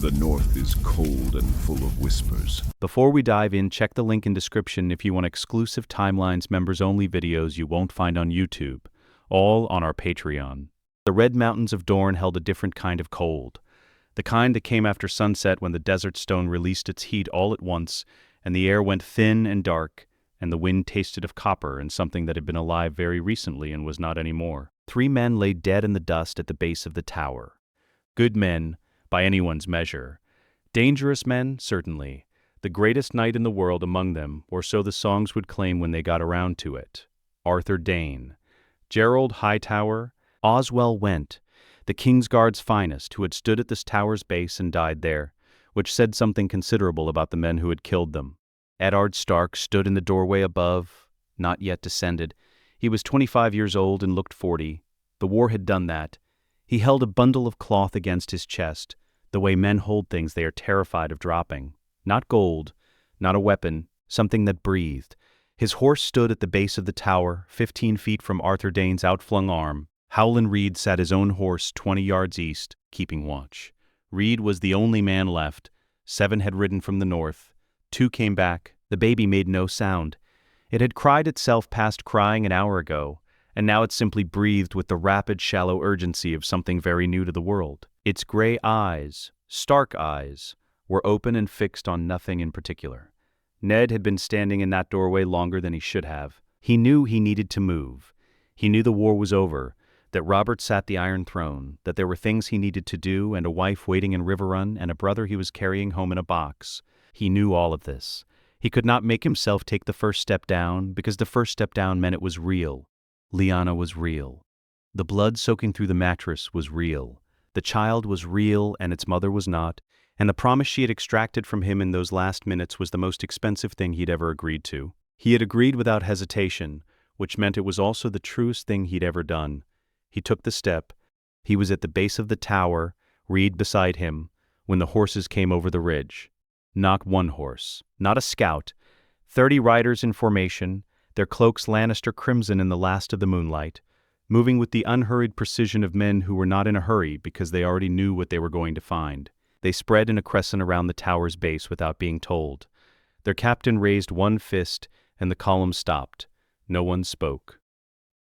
The north is cold and full of whispers. Before we dive in, check the link in description if you want exclusive Timelines members-only videos you won't find on YouTube, all on our Patreon. The Red Mountains of Dorne held a different kind of cold, the kind that came after sunset when the desert stone released its heat all at once, and the air went thin and dark, and the wind tasted of copper and something that had been alive very recently and was not anymore. 3 men lay dead in the dust at the base of the tower. Good men, by anyone's measure. Dangerous men, certainly. The greatest knight in the world among them, or so the songs would claim when they got around to it. Arthur Dane. Gerald Hightower. Oswell Went, the Kingsguard's finest, who had stood at this tower's base and died there, which said something considerable about the men who had killed them. Eddard Stark stood in the doorway above, not yet descended. He was 25 years old and looked 40. The war had done that. He held a bundle of cloth against his chest, the way men hold things they are terrified of dropping. Not gold, not a weapon, something that breathed. His horse stood at the base of the tower, 15 feet from Arthur Dane's outflung arm. Howland Reed sat his own horse 20 yards east, keeping watch. Reed was the only man left. 7 had ridden from the north. 2 came back. The baby made no sound. It had cried itself past crying an hour ago, and now it simply breathed with the rapid, shallow urgency of something very new to the world. Its gray eyes, stark eyes, were open and fixed on nothing in particular. Ned had been standing in that doorway longer than he should have. He knew he needed to move. He knew the war was over, that Robert sat the Iron Throne, that there were things he needed to do and a wife waiting in Riverrun and a brother he was carrying home in a box. He knew all of this. He could not make himself take the first step down, because the first step down meant it was real. Lyanna was real. The blood soaking through the mattress was real. The child was real and its mother was not, and the promise she had extracted from him in those last minutes was the most expensive thing he'd ever agreed to. He had agreed without hesitation, which meant it was also the truest thing he'd ever done. He took the step. He was at the base of the tower, Reed beside him, when the horses came over the ridge. Not one horse, not a scout. 30 riders in formation, their cloaks Lannister crimson in the last of the moonlight, moving with the unhurried precision of men who were not in a hurry because they already knew what they were going to find. They spread in a crescent around the tower's base without being told. Their captain raised one fist, and the column stopped. No one spoke.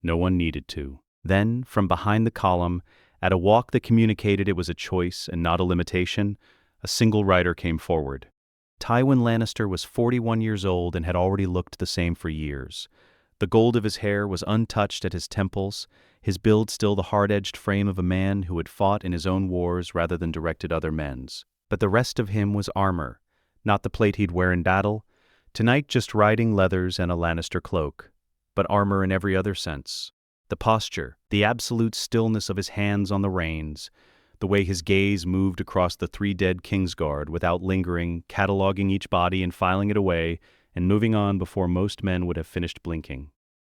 No one needed to. Then, from behind the column, at a walk that communicated it was a choice and not a limitation, a single rider came forward. Tywin Lannister was 41 years old and had already looked the same for years. The gold of his hair was untouched at his temples, his build still the hard-edged frame of a man who had fought in his own wars rather than directed other men's. But the rest of him was armor, not the plate he'd wear in battle, tonight just riding leathers and a Lannister cloak, but armor in every other sense. The posture, the absolute stillness of his hands on the reins, the way his gaze moved across the 3 dead Kingsguard without lingering, cataloging each body and filing it away, and moving on before most men would have finished blinking.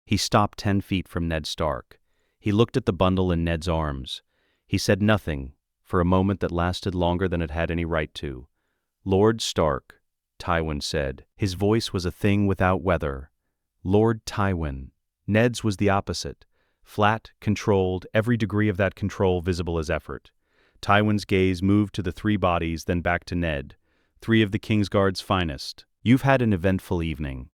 He stopped 10 feet from Ned Stark. He looked at the bundle in Ned's arms. He said nothing, for a moment that lasted longer than it had any right to. "Lord Stark," Tywin said. His voice was a thing without weather. Lord Tywin. Ned's was the opposite. Flat, controlled, every degree of that control visible as effort. Tywin's gaze moved to the 3 bodies, then back to Ned. 3 of the Kingsguard's finest. "You've had an eventful evening."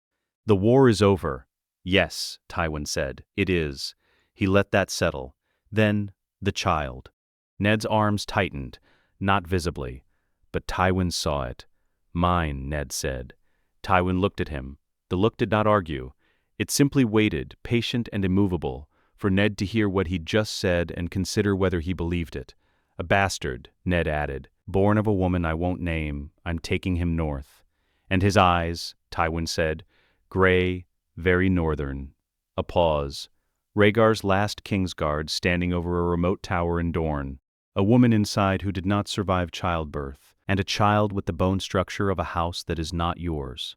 "The war is over." "Yes," Tywin said, "it is." He let that settle. Then, the child. Ned's arms tightened, not visibly, but Tywin saw it. "Mine," Ned said. Tywin looked at him. The look did not argue. It simply waited, patient and immovable, for Ned to hear what he'd just said and consider whether he believed it. "A bastard," Ned added, "born of a woman I won't name. I'm taking him north." "And his eyes," Tywin said, "gray, very northern." A pause. Rhaegar's last Kingsguard standing over a remote tower in Dorne. A woman inside who did not survive childbirth, and a child with the bone structure of a house that is not yours.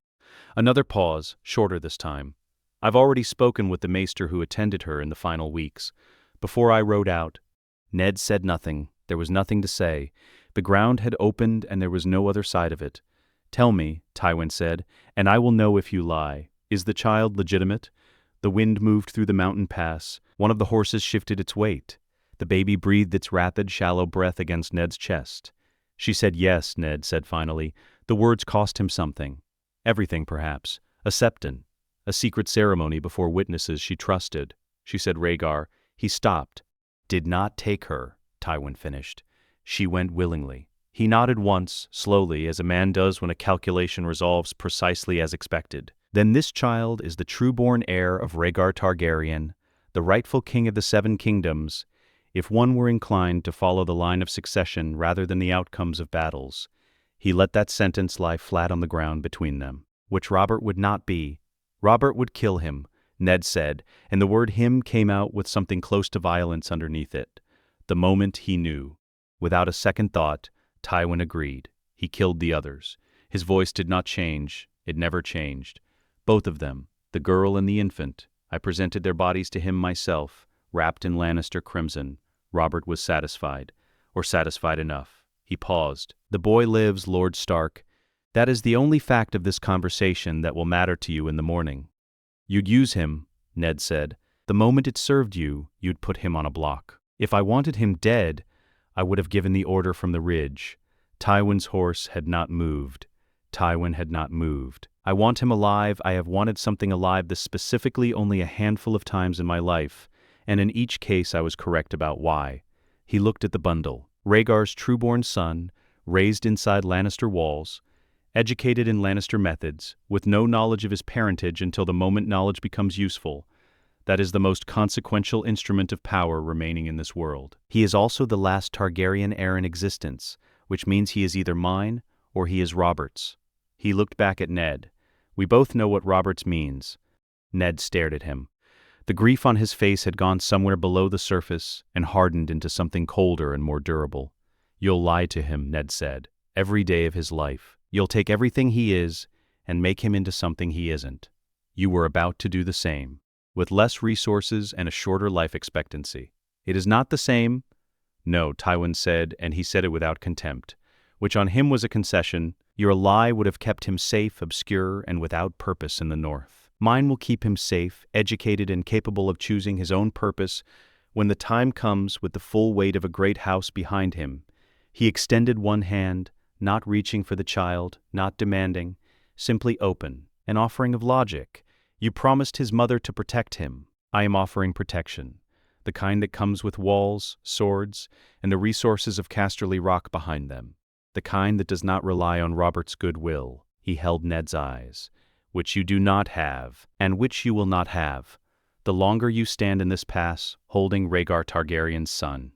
Another pause, shorter this time. "I've already spoken with the maester who attended her in the final weeks. Before I rode out." Ned said nothing. There was nothing to say. The ground had opened and there was no other side of it. "Tell me," Tywin said, "and I will know if you lie. Is the child legitimate?" The wind moved through the mountain pass. One of the horses shifted its weight. The baby breathed its rapid, shallow breath against Ned's chest. She said yes, Ned said finally. The words cost him something. Everything, perhaps. A septon. A secret ceremony before witnesses she trusted. She said Rhaegar. He stopped. Did not take her, Tywin finished. She went willingly. He nodded once, slowly, as a man does when a calculation resolves precisely as expected. Then this child is the true-born heir of Rhaegar Targaryen, the rightful king of the Seven Kingdoms, if one were inclined to follow the line of succession rather than the outcomes of battles. He let that sentence lie flat on the ground between them. Which Robert would not be. Robert would kill him, Ned said, and the word him came out with something close to violence underneath it. The moment he knew. Without a second thought, Tywin agreed. He killed the others. His voice did not change. It never changed. Both of them, the girl and the infant. I presented their bodies to him myself, wrapped in Lannister crimson. Robert was satisfied, or satisfied enough. He paused. The boy lives, Lord Stark. That is the only fact of this conversation that will matter to you in the morning. You'd use him, Ned said. The moment it served you, you'd put him on a block. If I wanted him dead, I would have given the order from the ridge. Tywin's horse had not moved. Tywin had not moved. I want him alive. I have wanted something alive this specifically only a handful of times in my life, and in each case I was correct about why. He looked at the bundle. Rhaegar's true-born son, raised inside Lannister walls, educated in Lannister methods, with no knowledge of his parentage until the moment knowledge becomes useful. That is the most consequential instrument of power remaining in this world. He is also the last Targaryen heir in existence, which means he is either mine or he is Robert's. He looked back at Ned. We both know what Robert's means. Ned stared at him. The grief on his face had gone somewhere below the surface and hardened into something colder and more durable. You'll lie to him, Ned said, every day of his life. You'll take everything he is and make him into something he isn't. You were about to do the same, with less resources and a shorter life expectancy. It is not the same. No, Tywin said, and he said it without contempt, which on him was a concession. Your lie would have kept him safe, obscure, and without purpose in the north. Mine will keep him safe, educated, and capable of choosing his own purpose when the time comes with the full weight of a great house behind him. He extended one hand, not reaching for the child, not demanding, simply open, an offering of logic. You promised his mother to protect him. I am offering protection, the kind that comes with walls, swords, and the resources of Casterly Rock behind them, the kind that does not rely on Robert's goodwill. He held Ned's eyes. Which you do not have, and which you will not have, the longer you stand in this pass, holding Rhaegar Targaryen's son.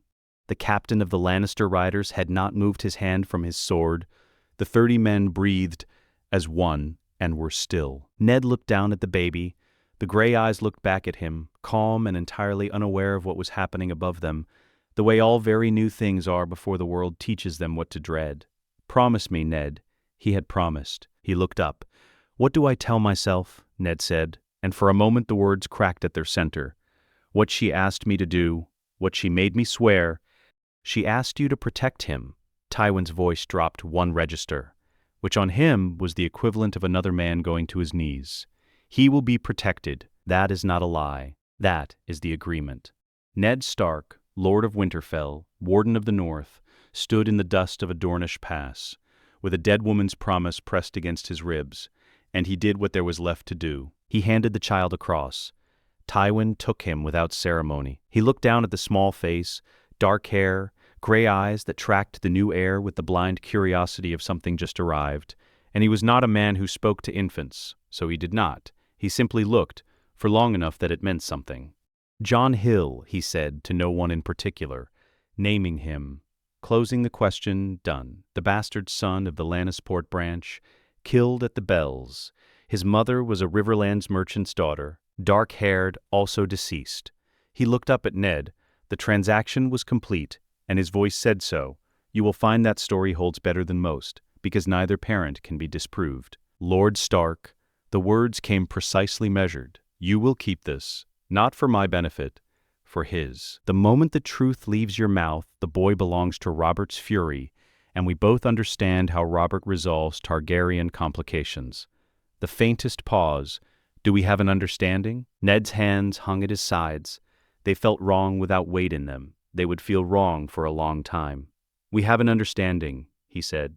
The captain of the Lannister riders had not moved his hand from his sword. The 30 men breathed as one and were still. Ned looked down at the baby. The gray eyes looked back at him, calm and entirely unaware of what was happening above them, the way all very new things are before the world teaches them what to dread. Promise me, Ned. He had promised. He looked up. What do I tell myself? Ned said, and for a moment the words cracked at their center. What she asked me to do, what she made me swear. She asked you to protect him. Tywin's voice dropped one register, which on him was the equivalent of another man going to his knees. He will be protected. That is not a lie. That is the agreement. Ned Stark, Lord of Winterfell, Warden of the North, stood in the dust of a Dornish pass, with a dead woman's promise pressed against his ribs, and he did what there was left to do. He handed the child across. Tywin took him without ceremony. He looked down at the small face, dark hair, gray eyes that tracked the new heir with the blind curiosity of something just arrived, and he was not a man who spoke to infants, so he did not. He simply looked, for long enough that it meant something. John Hill, he said, to no one in particular, naming him, closing the question, done. The bastard son of the Lannisport branch, killed at the Bells. His mother was a Riverlands merchant's daughter, dark-haired, also deceased. He looked up at Ned. The transaction was complete, and his voice said so. You will find that story holds better than most, because neither parent can be disproved. Lord Stark, the words came precisely measured. You will keep this, not for my benefit, for his. The moment the truth leaves your mouth, the boy belongs to Robert's fury, and we both understand how Robert resolves Targaryen complications. The faintest pause. Do we have an understanding? Ned's hands hung at his sides. They felt wrong without weight in them. They would feel wrong for a long time. We have an understanding, he said.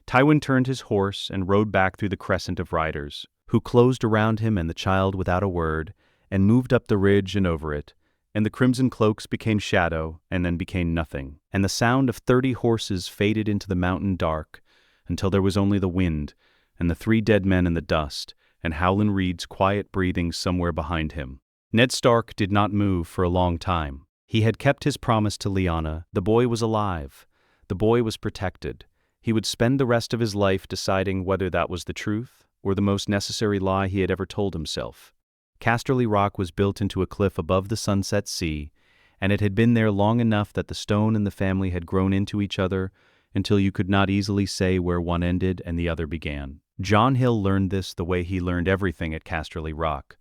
Tywin turned his horse and rode back through the crescent of riders, who closed around him and the child without a word, and moved up the ridge and over it, and the crimson cloaks became shadow and then became nothing, and the sound of 30 horses faded into the mountain dark, until there was only the wind, and the 3 dead men in the dust, and Howland Reed's quiet breathing somewhere behind him. Ned Stark did not move for a long time. He had kept his promise to Lyanna. The boy was alive. The boy was protected. He would spend the rest of his life deciding whether that was the truth or the most necessary lie he had ever told himself. Casterly Rock was built into a cliff above the sunset sea, and it had been there long enough that the stone and the family had grown into each other until you could not easily say where one ended and the other began. Jon Hill learned this the way he learned everything at Casterly Rock,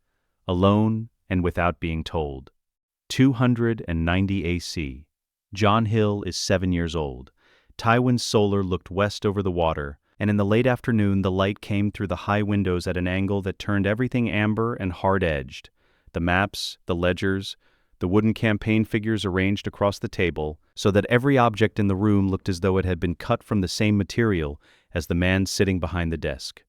alone and without being told. 290 AC. Jon Hill is 7 years old. Tywin's solar looked west over the water, and in the late afternoon the light came through the high windows at an angle that turned everything amber and hard-edged. The maps, the ledgers, the wooden campaign figures arranged across the table, so that every object in the room looked as though it had been cut from the same material as the man sitting behind the desk.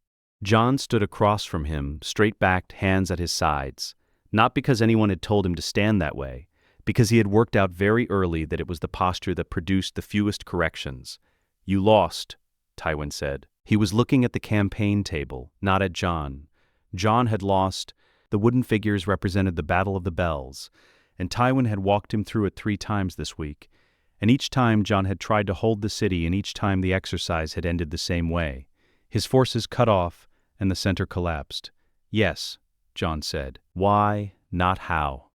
Jon stood across from him, straight-backed, hands at his sides. Not because anyone had told him to stand that way, because he had worked out very early that it was the posture that produced the fewest corrections. "You lost," Tywin said. He was looking at the campaign table, not at Jon. Jon had lost. The wooden figures represented the Battle of the Bells, and Tywin had walked him through it 3 times this week, and each time Jon had tried to hold the city, and each time the exercise had ended the same way. His forces cut off, and the center collapsed. "Yes," Jon said. "Why, not how."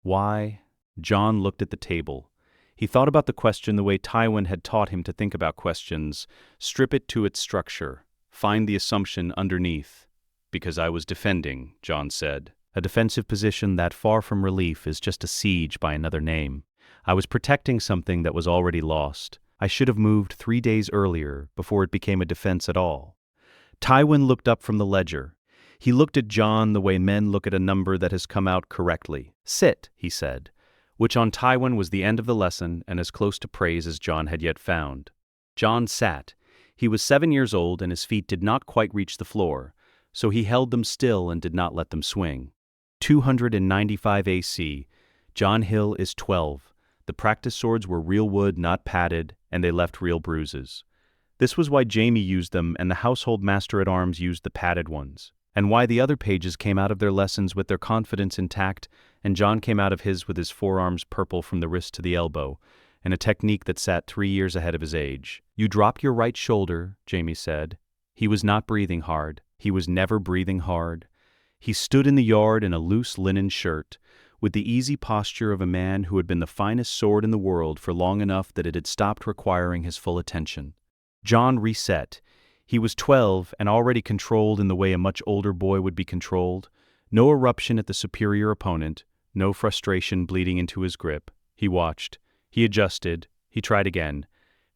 "Why?" Jon looked at the table. He thought about the question the way Tywin had taught him to think about questions. Strip it to its structure. Find the assumption underneath. "Because I was defending," Jon said. "A defensive position that far from relief is just a siege by another name. I was protecting something that was already lost. I should have moved 3 days earlier, before it became a defense at all." Tywin looked up from the ledger. He looked at Jon the way men look at a number that has come out correctly. "Sit," he said, which on Tywin was the end of the lesson and as close to praise as Jon had yet found. Jon sat. He was 7 years old and his feet did not quite reach the floor, so he held them still and did not let them swing. 295 AC. Jon Hill is 12. The practice swords were real wood, not padded, and they left real bruises. This was why Jaime used them and the household master-at-arms used the padded ones, and why the other pages came out of their lessons with their confidence intact, and Jon came out of his with his forearms purple from the wrist to the elbow, and a technique that sat 3 years ahead of his age. "You dropped your right shoulder," Jaime said. He was not breathing hard. He was never breathing hard. He stood in the yard in a loose linen shirt, with the easy posture of a man who had been the finest sword in the world for long enough that it had stopped requiring his full attention. Jon reset. He was 12 and already controlled in the way a much older boy would be controlled. No eruption at the superior opponent, no frustration bleeding into his grip. He watched. He adjusted. He tried again.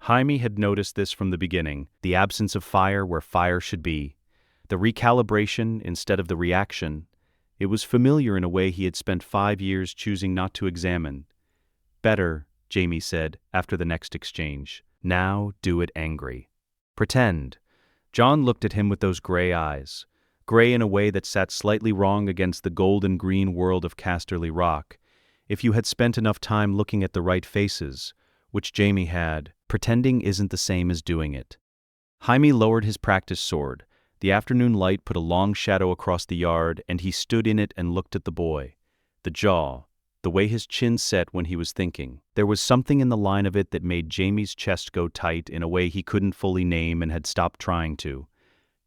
Jaime had noticed this from the beginning, the absence of fire where fire should be. The recalibration instead of the reaction. It was familiar in a way he had spent 5 years choosing not to examine. "Better," Jaime said after the next exchange. "Now do it angry. Pretend." Jon looked at him with those gray eyes. Gray in a way that sat slightly wrong against the golden-green world of Casterly Rock. If you had spent enough time looking at the right faces, which Jaime had, pretending isn't the same as doing it. Jaime lowered his practice sword. The afternoon light put a long shadow across the yard, and he stood in it and looked at the boy. The jaw, the way his chin set when he was thinking. There was something in the line of it that made Jaime's chest go tight in a way he couldn't fully name and had stopped trying to.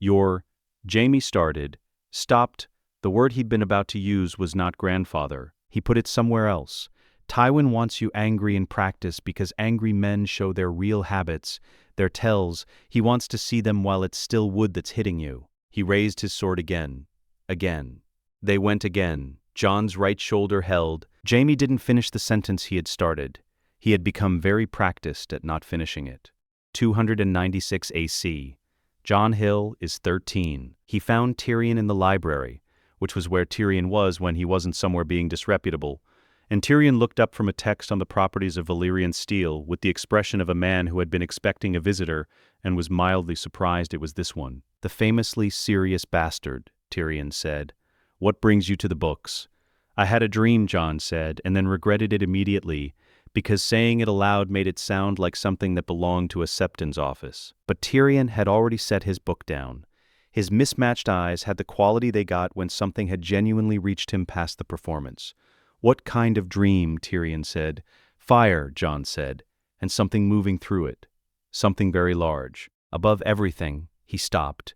Jaime started, stopped. The word he'd been about to use was not grandfather. He put it somewhere else. "Tywin wants you angry in practice because angry men show their real habits, their tells. He wants to see them while it's still wood that's hitting you." He raised his sword again. Again. They went again. Jon's right shoulder held. Jaime didn't finish the sentence he had started. He had become very practiced at not finishing it. 296 AC. Jon Hill is 13. He found Tyrion in the library, which was where Tyrion was when he wasn't somewhere being disreputable. And Tyrion looked up from a text on the properties of Valyrian steel with the expression of a man who had been expecting a visitor and was mildly surprised it was this one. "The famously serious bastard," Tyrion said. "What brings you to the books?" "I had a dream," Jon said, and then regretted it immediately, because saying it aloud made it sound like something that belonged to a Septon's office. But Tyrion had already set his book down. His mismatched eyes had the quality they got when something had genuinely reached him past the performance. "What kind of dream?" Tyrion said. "Fire," Jon said, "and something moving through it. Something very large. Above everything." He stopped.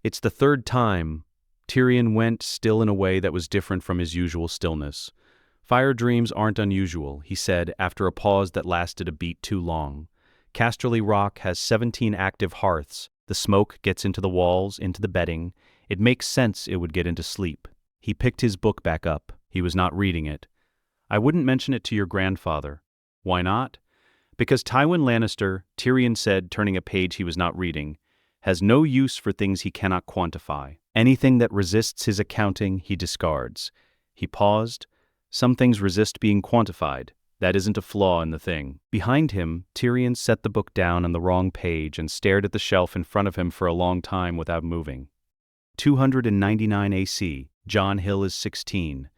"It's the third time." Tyrion went still in a way that was different from his usual stillness. "Fire dreams aren't unusual," he said after a pause that lasted a beat too long. "Casterly Rock has 17 active hearths. The smoke gets into the walls, into the bedding. It makes sense it would get into sleep." He picked his book back up. He was not reading it. "I wouldn't mention it to your grandfather." "Why not?" "Because Tywin Lannister," Tyrion said, turning a page he was not reading, "has no use for things he cannot quantify. Anything that resists his accounting, he discards." He paused. "Some things resist being quantified. That isn't a flaw in the thing." Behind him, Tyrion set the book down on the wrong page and stared at the shelf in front of him for a long time without moving. 299 AC. Jon Hill is 16.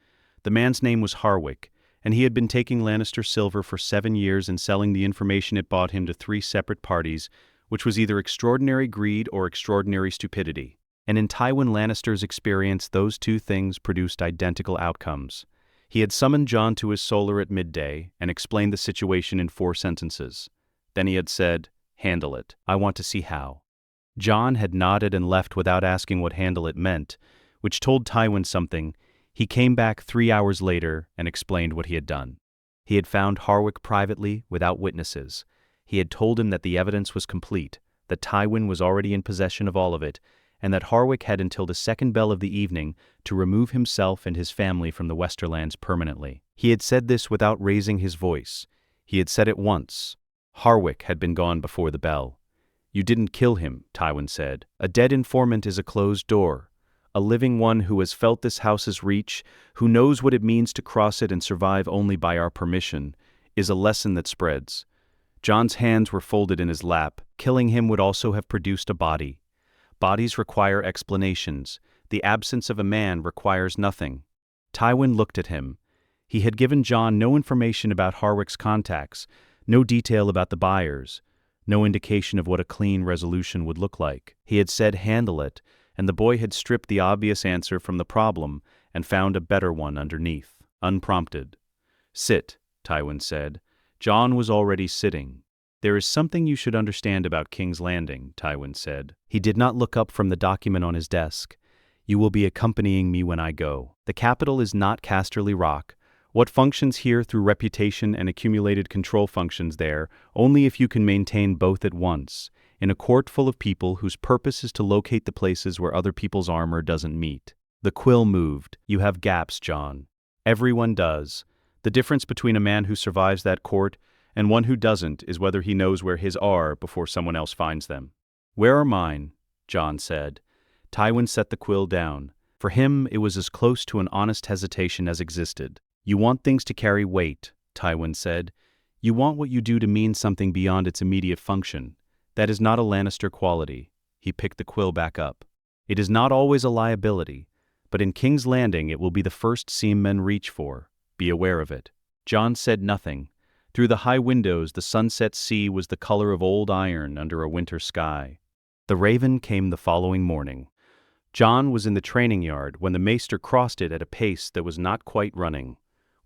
The man's name was Harwick, and he had been taking Lannister silver for 7 years and selling the information it bought him to 3 separate parties, which was either extraordinary greed or extraordinary stupidity. And in Tywin Lannister's experience, those two things produced identical outcomes. He had summoned Jon to his solar at midday and explained the situation in 4 sentences. Then he had said, "Handle it. I want to see how." Jon had nodded and left without asking what handle it meant, which told Tywin something. He came back 3 hours later and explained what he had done. He had found Harwick privately, without witnesses. He had told him that the evidence was complete, that Tywin was already in possession of all of it, and that Harwick had until the second bell of the evening to remove himself and his family from the Westerlands permanently. He had said this without raising his voice. He had said it once. Harwick had been gone before the bell. "You didn't kill him," Tywin said. "A dead informant is a closed door. A living one who has felt this house's reach, who knows what it means to cross it and survive only by our permission, is a lesson that spreads." Jon's hands were folded in his lap. Killing him would also have produced a body. Bodies require explanations. The absence of a man requires nothing. Tywin looked at him. He had given Jon no information about Harwick's contacts, no detail about the buyers, no indication of what a clean resolution would look like. He had said, "Handle it," and the boy had stripped the obvious answer from the problem and found a better one underneath, unprompted. "Sit," Tywin said. Jon was already sitting. "There is something you should understand about King's Landing," Tywin said. He did not look up from the document on his desk. "You will be accompanying me when I go. The capital is not Casterly Rock. What functions here through reputation and accumulated control functions there only if you can maintain both at once, in a court full of people whose purpose is to locate the places where other people's armor doesn't meet." The quill moved. "You have gaps, Jon. Everyone does. The difference between a man who survives that court and one who doesn't is whether he knows where his are before someone else finds them." "Where are mine?" Jon said. Tywin set the quill down. For him, it was as close to an honest hesitation as existed. "You want things to carry weight," Tywin said. "You want what you do to mean something beyond its immediate function. That is not a Lannister quality." He picked the quill back up. "It is not always a liability, but in King's Landing it will be the first seam men reach for. Be aware of it." Jon said nothing. Through the high windows the sunset sea was the color of old iron under a winter sky. The Raven came the following morning. Jon was in the training yard when the maester crossed it at a pace that was not quite running,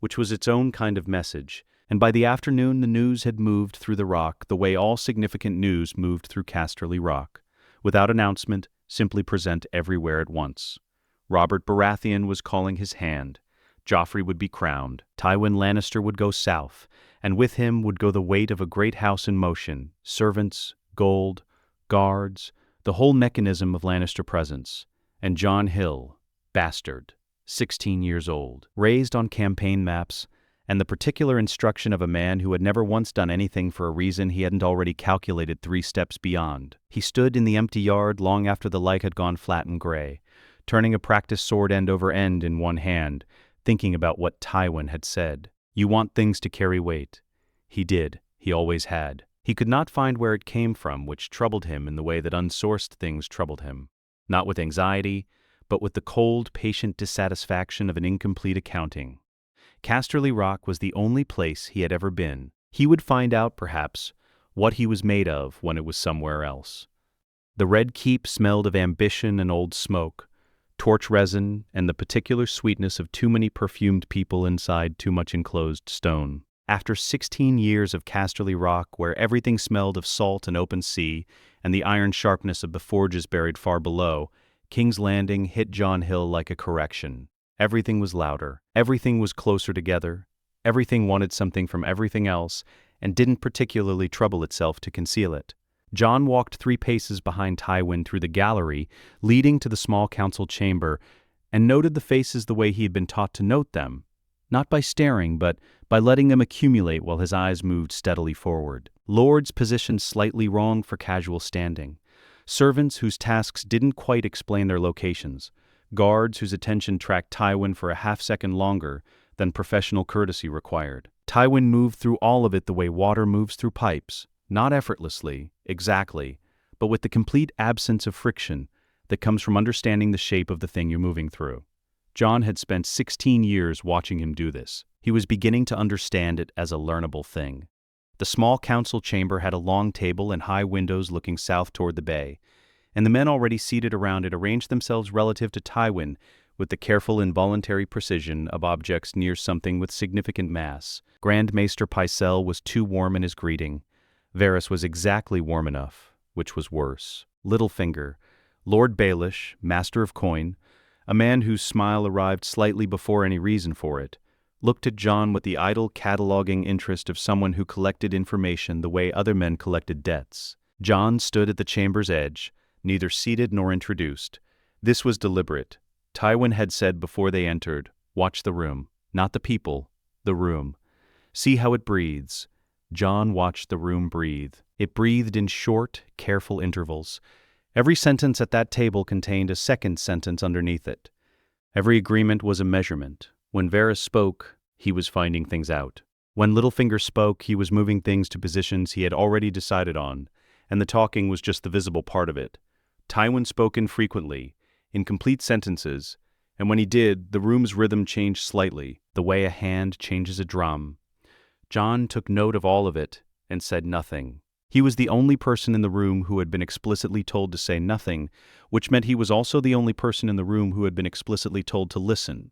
which was its own kind of message, and by the afternoon the news had moved through the rock the way all significant news moved through Casterly Rock, without announcement, simply present everywhere at once. Robert Baratheon was calling his hand. Joffrey would be crowned. Tywin Lannister would go south, and with him would go the weight of a great house in motion, servants, gold, guards, the whole mechanism of Lannister presence. And Jon Hill, bastard, 16 years old, raised on campaign maps, and the particular instruction of a man who had never once done anything for a reason he hadn't already calculated 3 steps beyond. He stood in the empty yard long after the light had gone flat and gray, turning a practice sword end over end in one hand, thinking about what Tywin had said. You want things to carry weight. He did. He always had. He could not find where it came from, which troubled him in the way that unsourced things troubled him. Not with anxiety, but with the cold, patient dissatisfaction of an incomplete accounting. Casterly Rock was the only place he had ever been. He would find out, perhaps, what he was made of when it was somewhere else. The Red Keep smelled of ambition and old smoke, torch resin, and the particular sweetness of too many perfumed people inside too much enclosed stone. After 16 years of Casterly Rock, where everything smelled of salt and open sea, and the iron sharpness of the forges buried far below, King's Landing hit Jon Hill like a correction. Everything was louder. Everything was closer together. Everything wanted something from everything else, and didn't particularly trouble itself to conceal it. Jon walked 3 paces behind Tywin through the gallery leading to the small council chamber, and noted the faces the way he had been taught to note them, not by staring, but by letting them accumulate while his eyes moved steadily forward. Lords positioned slightly wrong for casual standing. Servants whose tasks didn't quite explain their locations. Guards whose attention tracked Tywin for a half-second longer than professional courtesy required. Tywin moved through all of it the way water moves through pipes, not effortlessly, exactly, but with the complete absence of friction that comes from understanding the shape of the thing you're moving through. Jon had spent 16 years watching him do this. He was beginning to understand it as a learnable thing. The small council chamber had a long table and high windows looking south toward the bay, and the men already seated around it arranged themselves relative to Tywin with the careful involuntary precision of objects near something with significant mass. Grand Maester Pycelle was too warm in his greeting. Varys was exactly warm enough, which was worse. Littlefinger, Lord Baelish, Master of Coin, a man whose smile arrived slightly before any reason for it, looked at Jon with the idle cataloging interest of someone who collected information the way other men collected debts. Jon stood at the chamber's edge, neither seated nor introduced. This was deliberate. Tywin had said before they entered, "Watch the room, not the people, the room. See how it breathes." Jon watched the room breathe. It breathed in short, careful intervals. Every sentence at that table contained a second sentence underneath it. Every agreement was a measurement. When Varys spoke, he was finding things out. When Littlefinger spoke, he was moving things to positions he had already decided on, and the talking was just the visible part of it. Tywin spoke infrequently, in complete sentences, and when he did, the room's rhythm changed slightly, the way a hand changes a drum. Jon took note of all of it and said nothing. He was the only person in the room who had been explicitly told to say nothing, which meant he was also the only person in the room who had been explicitly told to listen.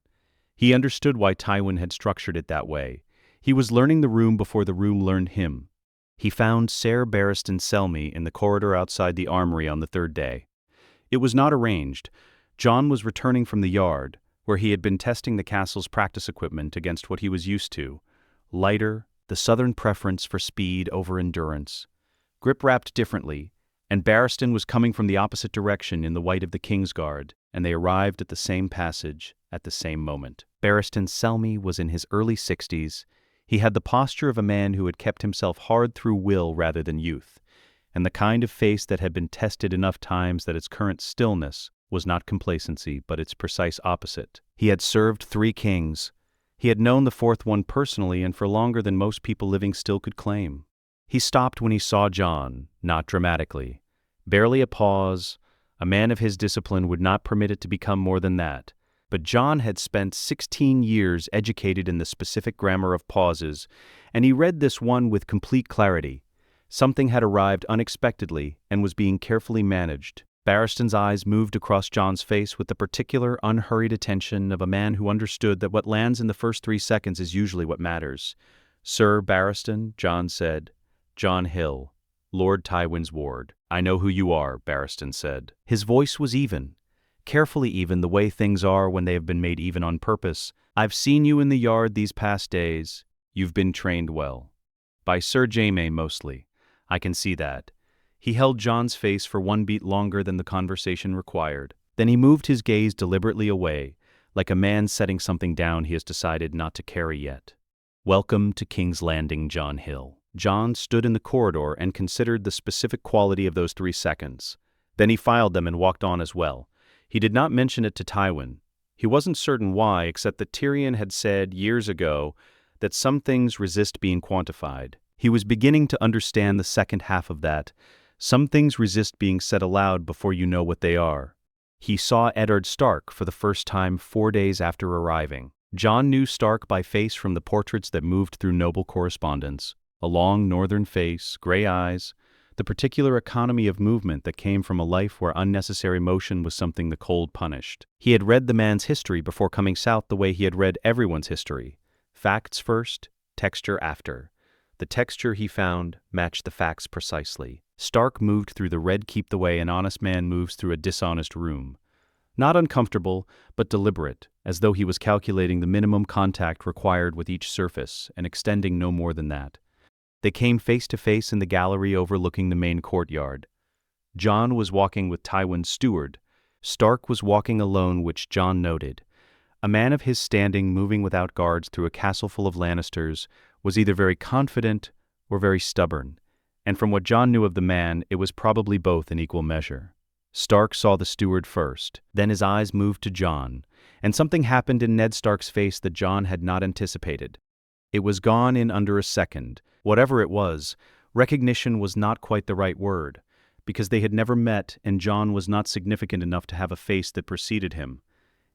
He understood why Tywin had structured it that way. He was learning the room before the room learned him. He found Ser Barristan Selmy in the corridor outside the armory on the 3rd day. It was not arranged. Jon was returning from the yard, where he had been testing the castle's practice equipment against what he was used to. Lighter, the southern preference for speed over endurance. Grip wrapped differently, and Barristan was coming from the opposite direction in the white of the Kingsguard, and they arrived at the same passage at the same moment. Barristan Selmy was in his early 60s. He had the posture of a man who had kept himself hard through will rather than youth, and the kind of face that had been tested enough times that its current stillness was not complacency, but its precise opposite. He had served 3 kings. He had known the 4th one personally and for longer than most people living still could claim. He stopped when he saw Jon, not dramatically. Barely a pause. A man of his discipline would not permit it to become more than that. But Jon had spent 16 years educated in the specific grammar of pauses, and he read this one with complete clarity. Something had arrived unexpectedly and was being carefully managed. Barristan's eyes moved across Jon's face with the particular, unhurried attention of a man who understood that what lands in the first 3 seconds is usually what matters. "Sir Barristan," Jon said. "Jon Hill, Lord Tywin's ward." "I know who you are," Barristan said. His voice was even. Carefully even, the way things are when they have been made even on purpose. "I've seen you in the yard these past days. You've been trained well. By Sir Jaime, mostly. I can see that." He held Jon's face for 1 beat longer than the conversation required. Then he moved his gaze deliberately away, like a man setting something down he has decided not to carry yet. "Welcome to King's Landing, Jon Hill." Jon stood in the corridor and considered the specific quality of those 3 seconds. Then he filed them and walked on as well. He did not mention it to Tywin. He wasn't certain why, except that Tyrion had said years ago that some things resist being quantified. He was beginning to understand the second half of that. Some things resist being said aloud before you know what they are. He saw Eddard Stark for the first time 4 days after arriving. Jon knew Stark by face from the portraits that moved through noble correspondence. A long northern face, gray eyes, the particular economy of movement that came from a life where unnecessary motion was something the cold punished. He had read the man's history before coming south the way he had read everyone's history. Facts first, texture after. The texture, he found, matched the facts precisely. Stark moved through the red keep the way an honest man moves through a dishonest room. Not uncomfortable, but deliberate, as though he was calculating the minimum contact required with each surface and extending no more than that. They came face to face in the gallery overlooking the main courtyard. Jon was walking with Tywin's steward. Stark was walking alone, which Jon noted. A man of his standing moving without guards through a castle full of Lannisters was either very confident or very stubborn, and from what Jon knew of the man, it was probably both in equal measure. Stark saw the steward first, then his eyes moved to Jon, and something happened in Ned Stark's face that Jon had not anticipated. It was gone in under a second. Whatever it was, recognition was not quite the right word, because they had never met and Jon was not significant enough to have a face that preceded him.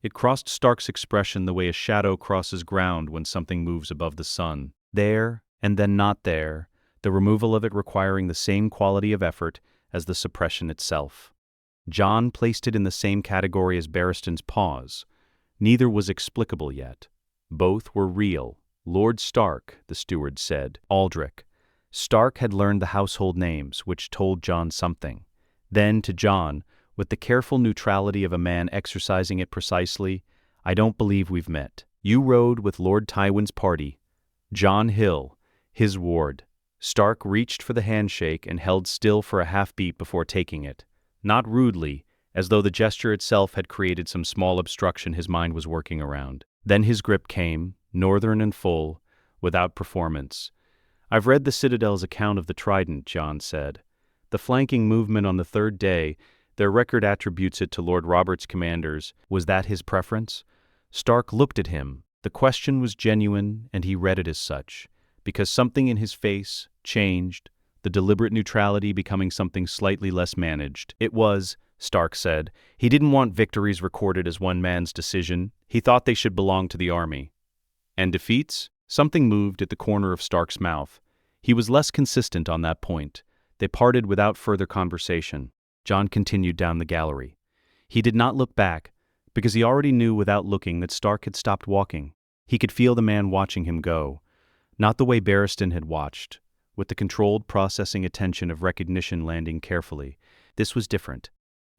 It crossed Stark's expression the way a shadow crosses ground when something moves above the sun. There, and then not there, the removal of it requiring the same quality of effort as the suppression itself. Jon placed it in the same category as Barristan's pause. Neither was explicable yet. Both were real. Lord Stark, the steward said. Aldrich. Stark had learned the household names, which told Jon something. Then, to Jon, with the careful neutrality of a man exercising it precisely, I don't believe we've met. You rode with Lord Tywin's party. Jon Hill, his ward. Stark reached for the handshake and held still for a half-beat before taking it. Not rudely, as though the gesture itself had created some small obstruction his mind was working around. Then his grip came, northern and full, without performance. I've read the Citadel's account of the Trident, Jon said. The flanking movement on the third day, their record attributes it to Lord Robert's commanders. Was that his preference? Stark looked at him. The question was genuine, and he read it as such, because something in his face changed, the deliberate neutrality becoming something slightly less managed. It was, Stark said, he didn't want victories recorded as one man's decision. He thought they should belong to the army. And defeats? Something moved at the corner of Stark's mouth. He was less consistent on that point. They parted without further conversation. Jon continued down the gallery. He did not look back, because he already knew without looking that Stark had stopped walking. He could feel the man watching him go. Not the way Barristan had watched, with the controlled processing attention of recognition landing carefully. This was different.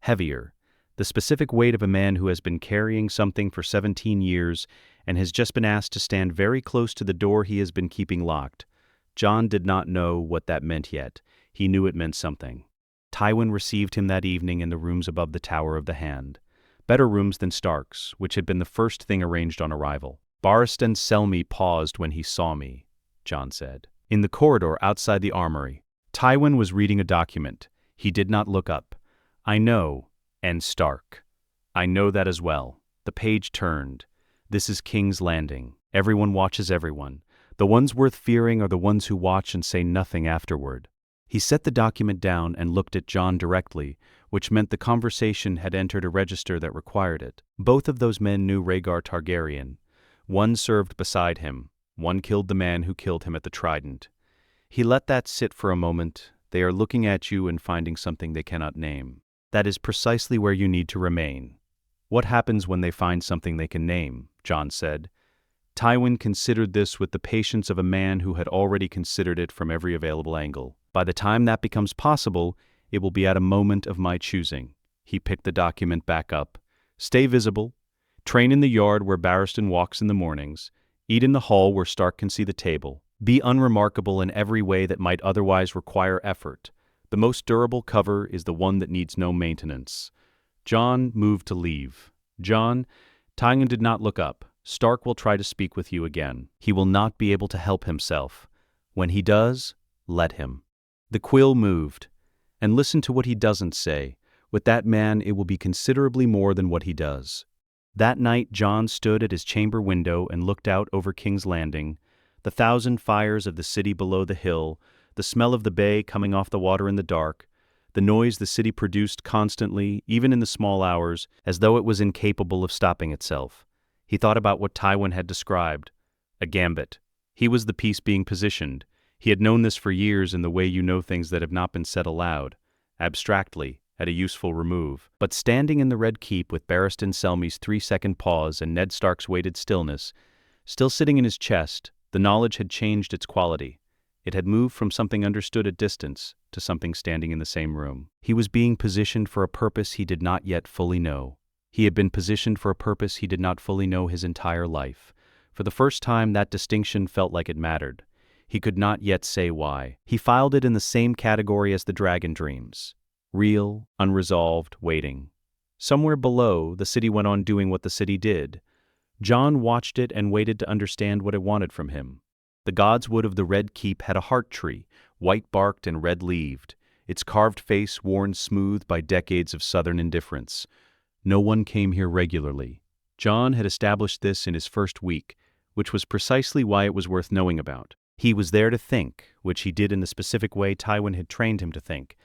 Heavier. The specific weight of a man who has been carrying something for 17 years and has just been asked to stand very close to the door he has been keeping locked. Jon did not know what that meant yet. He knew it meant something. Tywin received him that evening in the rooms above the Tower of the Hand. Better rooms than Stark's, which had been the first thing arranged on arrival. Barristan Selmy paused when he saw me, Jon said. In the corridor outside the armory. Tywin was reading a document. He did not look up. I know, and Stark. I know that as well. The page turned. This is King's Landing. Everyone watches everyone. The ones worth fearing are the ones who watch and say nothing afterward. He set the document down and looked at Jon directly, which meant the conversation had entered a register that required it. Both of those men knew Rhaegar Targaryen. One served beside him. One killed the man who killed him at the Trident. He let that sit for a moment. They are looking at you and finding something they cannot name. That is precisely where you need to remain. What happens when they find something they can name? Jon said. Tywin considered this with the patience of a man who had already considered it from every available angle. By the time that becomes possible, it will be at a moment of my choosing. He picked the document back up. Stay visible. Train in the yard where Barristan walks in the mornings. Eat in the hall where Stark can see the table. Be unremarkable in every way that might otherwise require effort. The most durable cover is the one that needs no maintenance. Jon moved to leave. Jon, Tywin did not look up. Stark will try to speak with you again. He will not be able to help himself. When he does, let him. The quill moved. And listen to what he doesn't say. With that man, it will be considerably more than what he does. That night, Jon stood at his chamber window and looked out over King's Landing. The thousand fires of the city below the hill, the smell of the bay coming off the water in the dark, the noise the city produced constantly, even in the small hours, as though it was incapable of stopping itself. He thought about what Tywin had described. A gambit. He was the piece being positioned. He had known this for years in the way you know things that have not been said aloud, abstractly, at a useful remove. But standing in the Red Keep with Barristan Selmy's 3-second pause and Ned Stark's weighted stillness, still sitting in his chest, the knowledge had changed its quality. It had moved from something understood at distance to something standing in the same room. He was being positioned for a purpose he did not yet fully know. He had been positioned for a purpose he did not fully know his entire life. For the first time, that distinction felt like it mattered. He could not yet say why. He filed it in the same category as the dragon dreams. Real, unresolved, waiting. Somewhere below, the city went on doing what the city did. Jon watched it and waited to understand what it wanted from him. The godswood of the Red Keep had a heart tree, white-barked and red-leaved, its carved face worn smooth by decades of southern indifference. No one came here regularly. Jon had established this in his first week, which was precisely why it was worth knowing about. He was there to think, which he did in the specific way Tywin had trained him to think,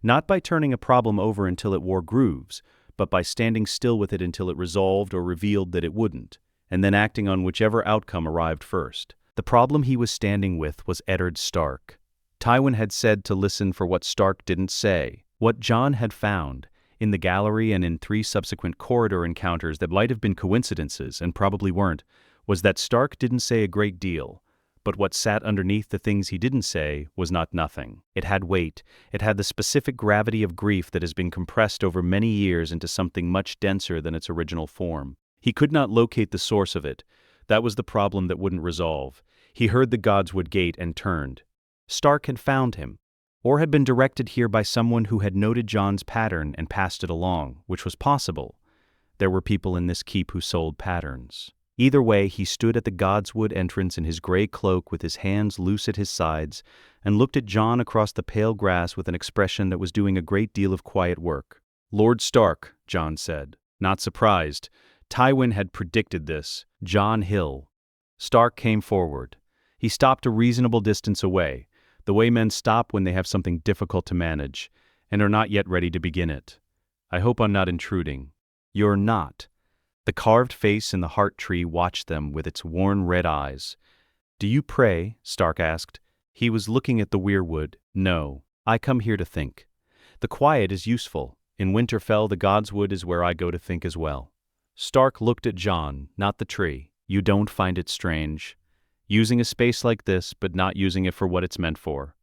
not by turning a problem over until it wore grooves, but by standing still with it until it resolved or revealed that it wouldn't, and then acting on whichever outcome arrived first. The problem he was standing with was Eddard Stark. Tywin had said to listen for what Stark didn't say. What Jon had found, in the gallery and in 3 subsequent corridor encounters that might have been coincidences and probably weren't, was that Stark didn't say a great deal, but what sat underneath the things he didn't say was not nothing. It had weight. It had the specific gravity of grief that has been compressed over many years into something much denser than its original form. He could not locate the source of it. That was the problem that wouldn't resolve. He heard the godswood gate and turned. Stark had found him, or had been directed here by someone who had noted Jon's pattern and passed it along, which was possible. There were people in this keep who sold patterns. Either way, he stood at the godswood entrance in his gray cloak with his hands loose at his sides and looked at Jon across the pale grass with an expression that was doing a great deal of quiet work. "Lord Stark," Jon said. Not surprised. Tywin had predicted this. Jon Hill. Stark came forward. He stopped a reasonable distance away, the way men stop when they have something difficult to manage, and are not yet ready to begin it. "I hope I'm not intruding." "You're not." The carved face in the heart tree watched them with its worn red eyes. "Do you pray?" Stark asked. He was looking at the weirwood. "No. I come here to think. The quiet is useful. In Winterfell, the godswood is where I go to think as well." Stark looked at Jon, not the tree. "You don't find it strange? Using a space like this, but not using it for what it's meant for?"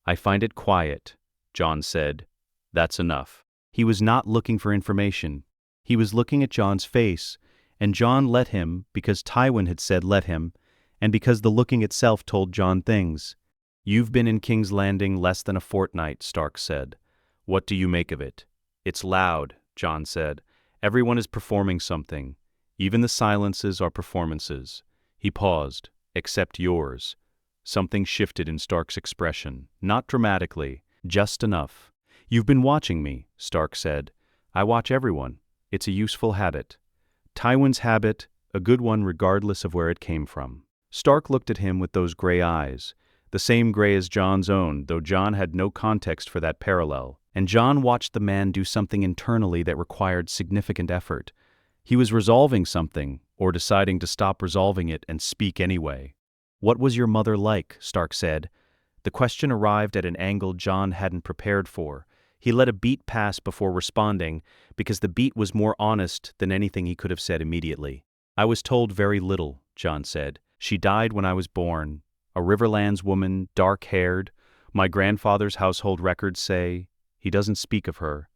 "I find it quiet," Jon said. "That's enough." He was not looking for information. He was looking at Jon's face, and Jon let him because Tywin had said let him, and because the looking itself told Jon things. "You've been in King's Landing less than a fortnight," Stark said. "What do you make of it?" "It's loud," Jon said. "Everyone is performing something. Even the silences are performances." He paused. "Except yours." Something shifted in Stark's expression, not dramatically, just enough. "You've been watching me," Stark said. "I watch everyone. It's a useful habit. Tywin's habit, a good one regardless of where it came from." Stark looked at him with those gray eyes, the same gray as Jon's own, though Jon had no context for that parallel. And Jon watched the man do something internally that required significant effort. He was resolving something, or deciding to stop resolving it and speak anyway. "What was your mother like?" Stark said. The question arrived at an angle Jon hadn't prepared for. He let a beat pass before responding, because the beat was more honest than anything he could have said immediately. "I was told very little," Jon said. "She died when I was born. A Riverlands woman, dark-haired. My grandfather's household records say he doesn't speak of her."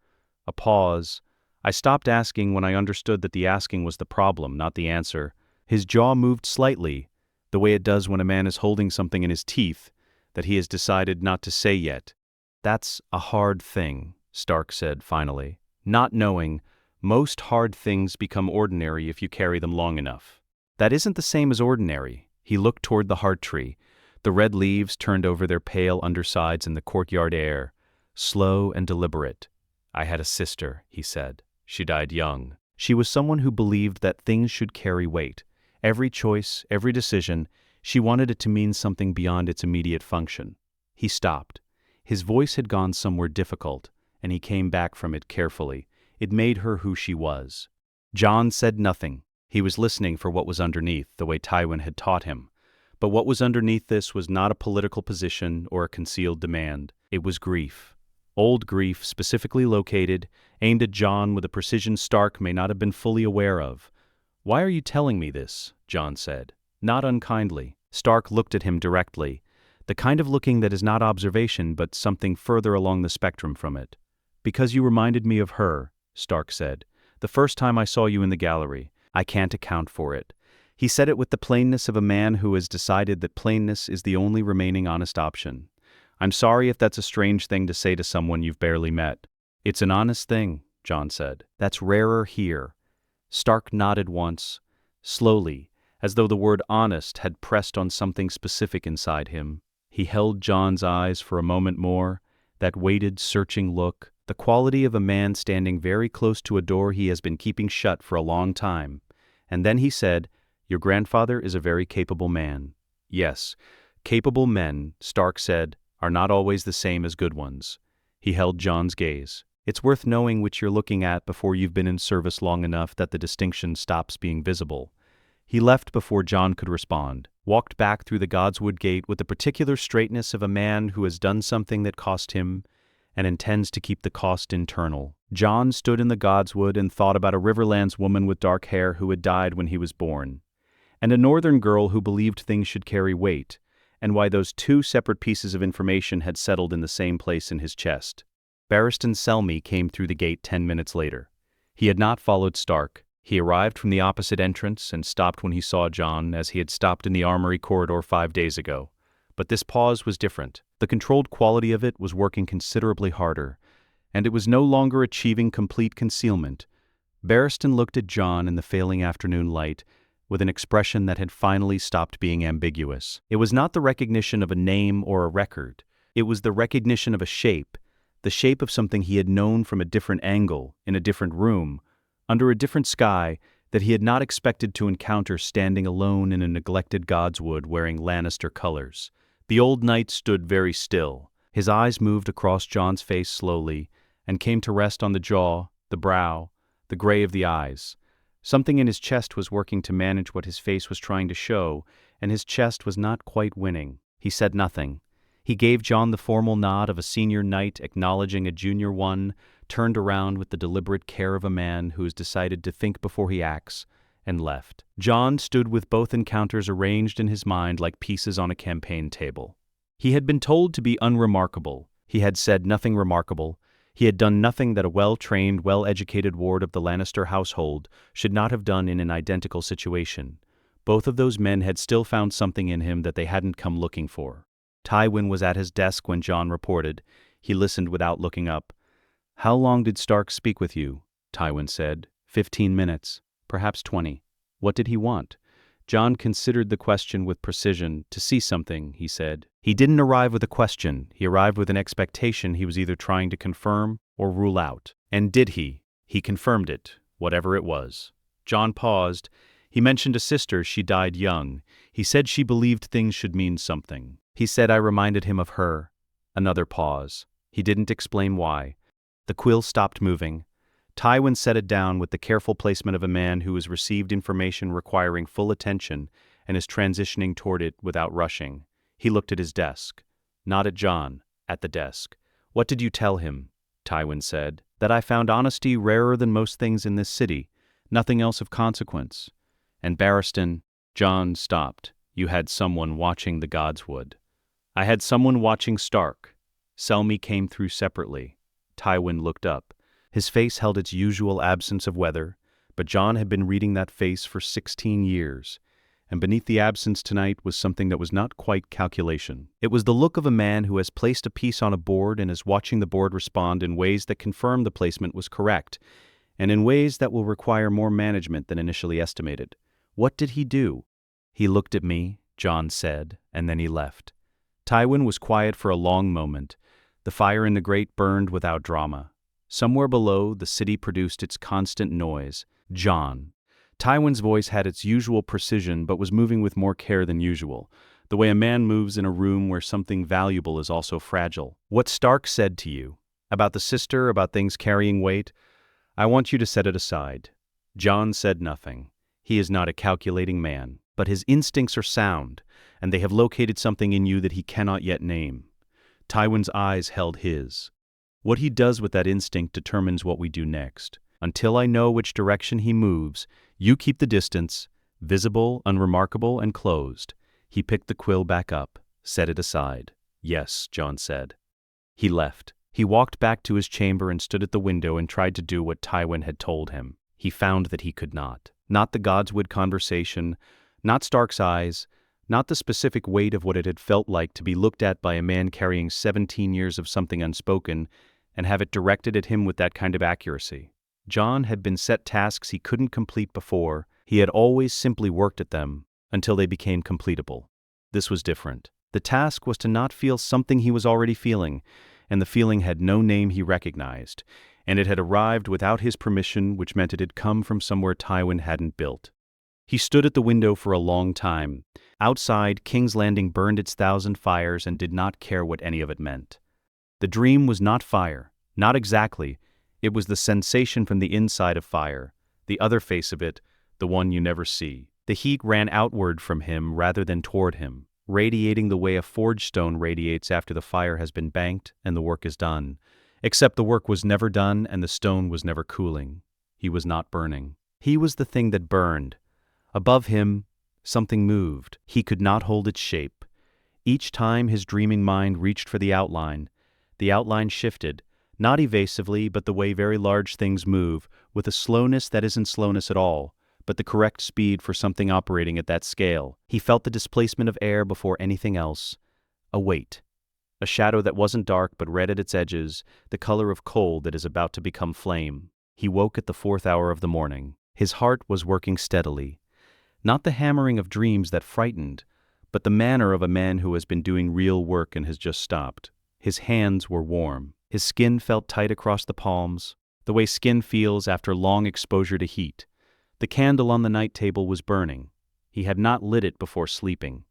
A pause. I stopped asking when I understood that the asking was the problem, not the answer. His jaw moved slightly, the way it does when a man is holding something in his teeth that he has decided not to say yet. "That's a hard thing," Stark said finally. "Not knowing, most hard things become ordinary if you carry them long enough." "That isn't the same as ordinary." He looked toward the heart tree. The red leaves turned over their pale undersides in the courtyard air, slow and deliberate. "I had a sister," he said. "She died young. She was someone who believed that things should carry weight. Every choice, every decision, She wanted it to mean something beyond its immediate function. He stopped. His voice had gone somewhere difficult, and he came back from it carefully. It made her who she was. Jon said nothing. He was listening for what was underneath, the way Tywin had taught him. But what was underneath this was not a political position or a concealed demand. It was grief. Old grief, specifically located, aimed at Jon with a precision Stark may not have been fully aware of. "Why are you telling me this?" Jon said. Not unkindly. Stark looked at him directly, the kind of looking that is not observation but something further along the spectrum from it. "Because you reminded me of her," Stark said. "The first time I saw you in the gallery. I can't account for it." He said it with the plainness of a man who has decided that plainness is the only remaining honest option. "I'm sorry if that's a strange thing to say to someone you've barely met." "It's an honest thing," Jon said. "That's rarer here." Stark nodded once, slowly, as though the word honest had pressed on something specific inside him. He held Jon's eyes for a moment more, that weighted, searching look, the quality of a man standing very close to a door he has been keeping shut for a long time. And then he said, "Your grandfather is a very capable man." "Yes, capable men," Stark said, "are not always the same as good ones." He held Jon's gaze. "It's worth knowing which you're looking at before you've been in service long enough that the distinction stops being visible." He left before Jon could respond, walked back through the Godswood Gate with the particular straightness of a man who has done something that cost him and intends to keep the cost internal. Jon stood in the Godswood and thought about a Riverlands woman with dark hair who had died when he was born, and a northern girl who believed things should carry weight, and why those two separate pieces of information had settled in the same place in his chest. Barristan Selmy came through the gate 10 minutes later. He had not followed Stark. He arrived from the opposite entrance and stopped when he saw Jon, as he had stopped in the armory corridor 5 days ago. But this pause was different. The controlled quality of it was working considerably harder, and it was no longer achieving complete concealment. Barristan looked at Jon in the failing afternoon light with an expression that had finally stopped being ambiguous. It was not the recognition of a name or a record. It was the recognition of a shape, the shape of something he had known from a different angle, in a different room, under a different sky, that he had not expected to encounter standing alone in a neglected Godswood wearing Lannister colors. The old knight stood very still. His eyes moved across Jon's face slowly and came to rest on the jaw, the brow, the gray of the eyes. Something in his chest was working to manage what his face was trying to show, and his chest was not quite winning. He said nothing. He gave Jon the formal nod of a senior knight acknowledging a junior one, turned around with the deliberate care of a man who has decided to think before he acts, and left. Jon stood with both encounters arranged in his mind like pieces on a campaign table. He had been told to be unremarkable. He had said nothing remarkable. He had done nothing that a well-trained, well-educated ward of the Lannister household should not have done in an identical situation. Both of those men had still found something in him that they hadn't come looking for. Tywin was at his desk when Jon reported. He listened without looking up. "How long did Stark speak with you?" Tywin said. 15 minutes, perhaps 20. "What did he want?" Jon considered the question with precision. "To see something," he said. He didn't arrive with a question. He arrived with an expectation he was either trying to confirm or rule out. And did he? He confirmed it, whatever it was. Jon paused. He mentioned a sister. She died young. He said she believed things should mean something. He said I reminded him of her. Another pause. He didn't explain why. The quill stopped moving. Tywin set it down with the careful placement of a man who has received information requiring full attention and is transitioning toward it without rushing. He looked at his desk. Not at Jon, at the desk. "What did you tell him?" Tywin said. "That I found honesty rarer than most things in this city. Nothing else of consequence." And Barristan, Jon stopped. "You had someone watching the Godswood." "I had someone watching Stark." Selmy came through separately. Tywin looked up. His face held its usual absence of weather, but Jon had been reading that face for 16 years, and beneath the absence tonight was something that was not quite calculation. It was the look of a man who has placed a piece on a board and is watching the board respond in ways that confirm the placement was correct, and in ways that will require more management than initially estimated. What did he do? "He looked at me," Jon said, and then he left. Tywin was quiet for a long moment. The fire in the grate burned without drama. Somewhere below, the city produced its constant noise. Jon. Tywin's voice had its usual precision but was moving with more care than usual, the way a man moves in a room where something valuable is also fragile. What Stark said to you, about the sister, about things carrying weight, I want you to set it aside. Jon said nothing. He is not a calculating man, but his instincts are sound, and they have located something in you that he cannot yet name. Tywin's eyes held his. What he does with that instinct determines what we do next. Until I know which direction he moves, you keep the distance, visible, unremarkable, and closed. He picked the quill back up, set it aside. Yes, Jon said. He left. He walked back to his chamber and stood at the window and tried to do what Tywin had told him. He found that he could not. Not the Godswood conversation, not Stark's eyes, not the specific weight of what it had felt like to be looked at by a man carrying 17 years of something unspoken and have it directed at him with that kind of accuracy. Jon had been set tasks he couldn't complete before. He had always simply worked at them until they became completable. This was different. The task was to not feel something he was already feeling, and the feeling had no name he recognized, and it had arrived without his permission, which meant it had come from somewhere Tywin hadn't built. He stood at the window for a long time. Outside, King's Landing burned its 1,000 fires and did not care what any of it meant. The dream was not fire, not exactly. It was the sensation from the inside of fire, the other face of it, the one you never see. The heat ran outward from him rather than toward him, radiating the way a forge stone radiates after the fire has been banked and the work is done. Except the work was never done and the stone was never cooling. He was not burning. He was the thing that burned. Above him, something moved. He could not hold its shape. Each time his dreaming mind reached for the outline shifted, not evasively, but the way very large things move, with a slowness that isn't slowness at all, but the correct speed for something operating at that scale. He felt the displacement of air before anything else. A weight. A shadow that wasn't dark but red at its edges, the color of coal that is about to become flame. He woke at the 4th hour of the morning. His heart was working steadily. Not the hammering of dreams that frightened, but the manner of a man who has been doing real work and has just stopped. His hands were warm. His skin felt tight across the palms, the way skin feels after long exposure to heat. The candle on the night table was burning. He had not lit it before sleeping.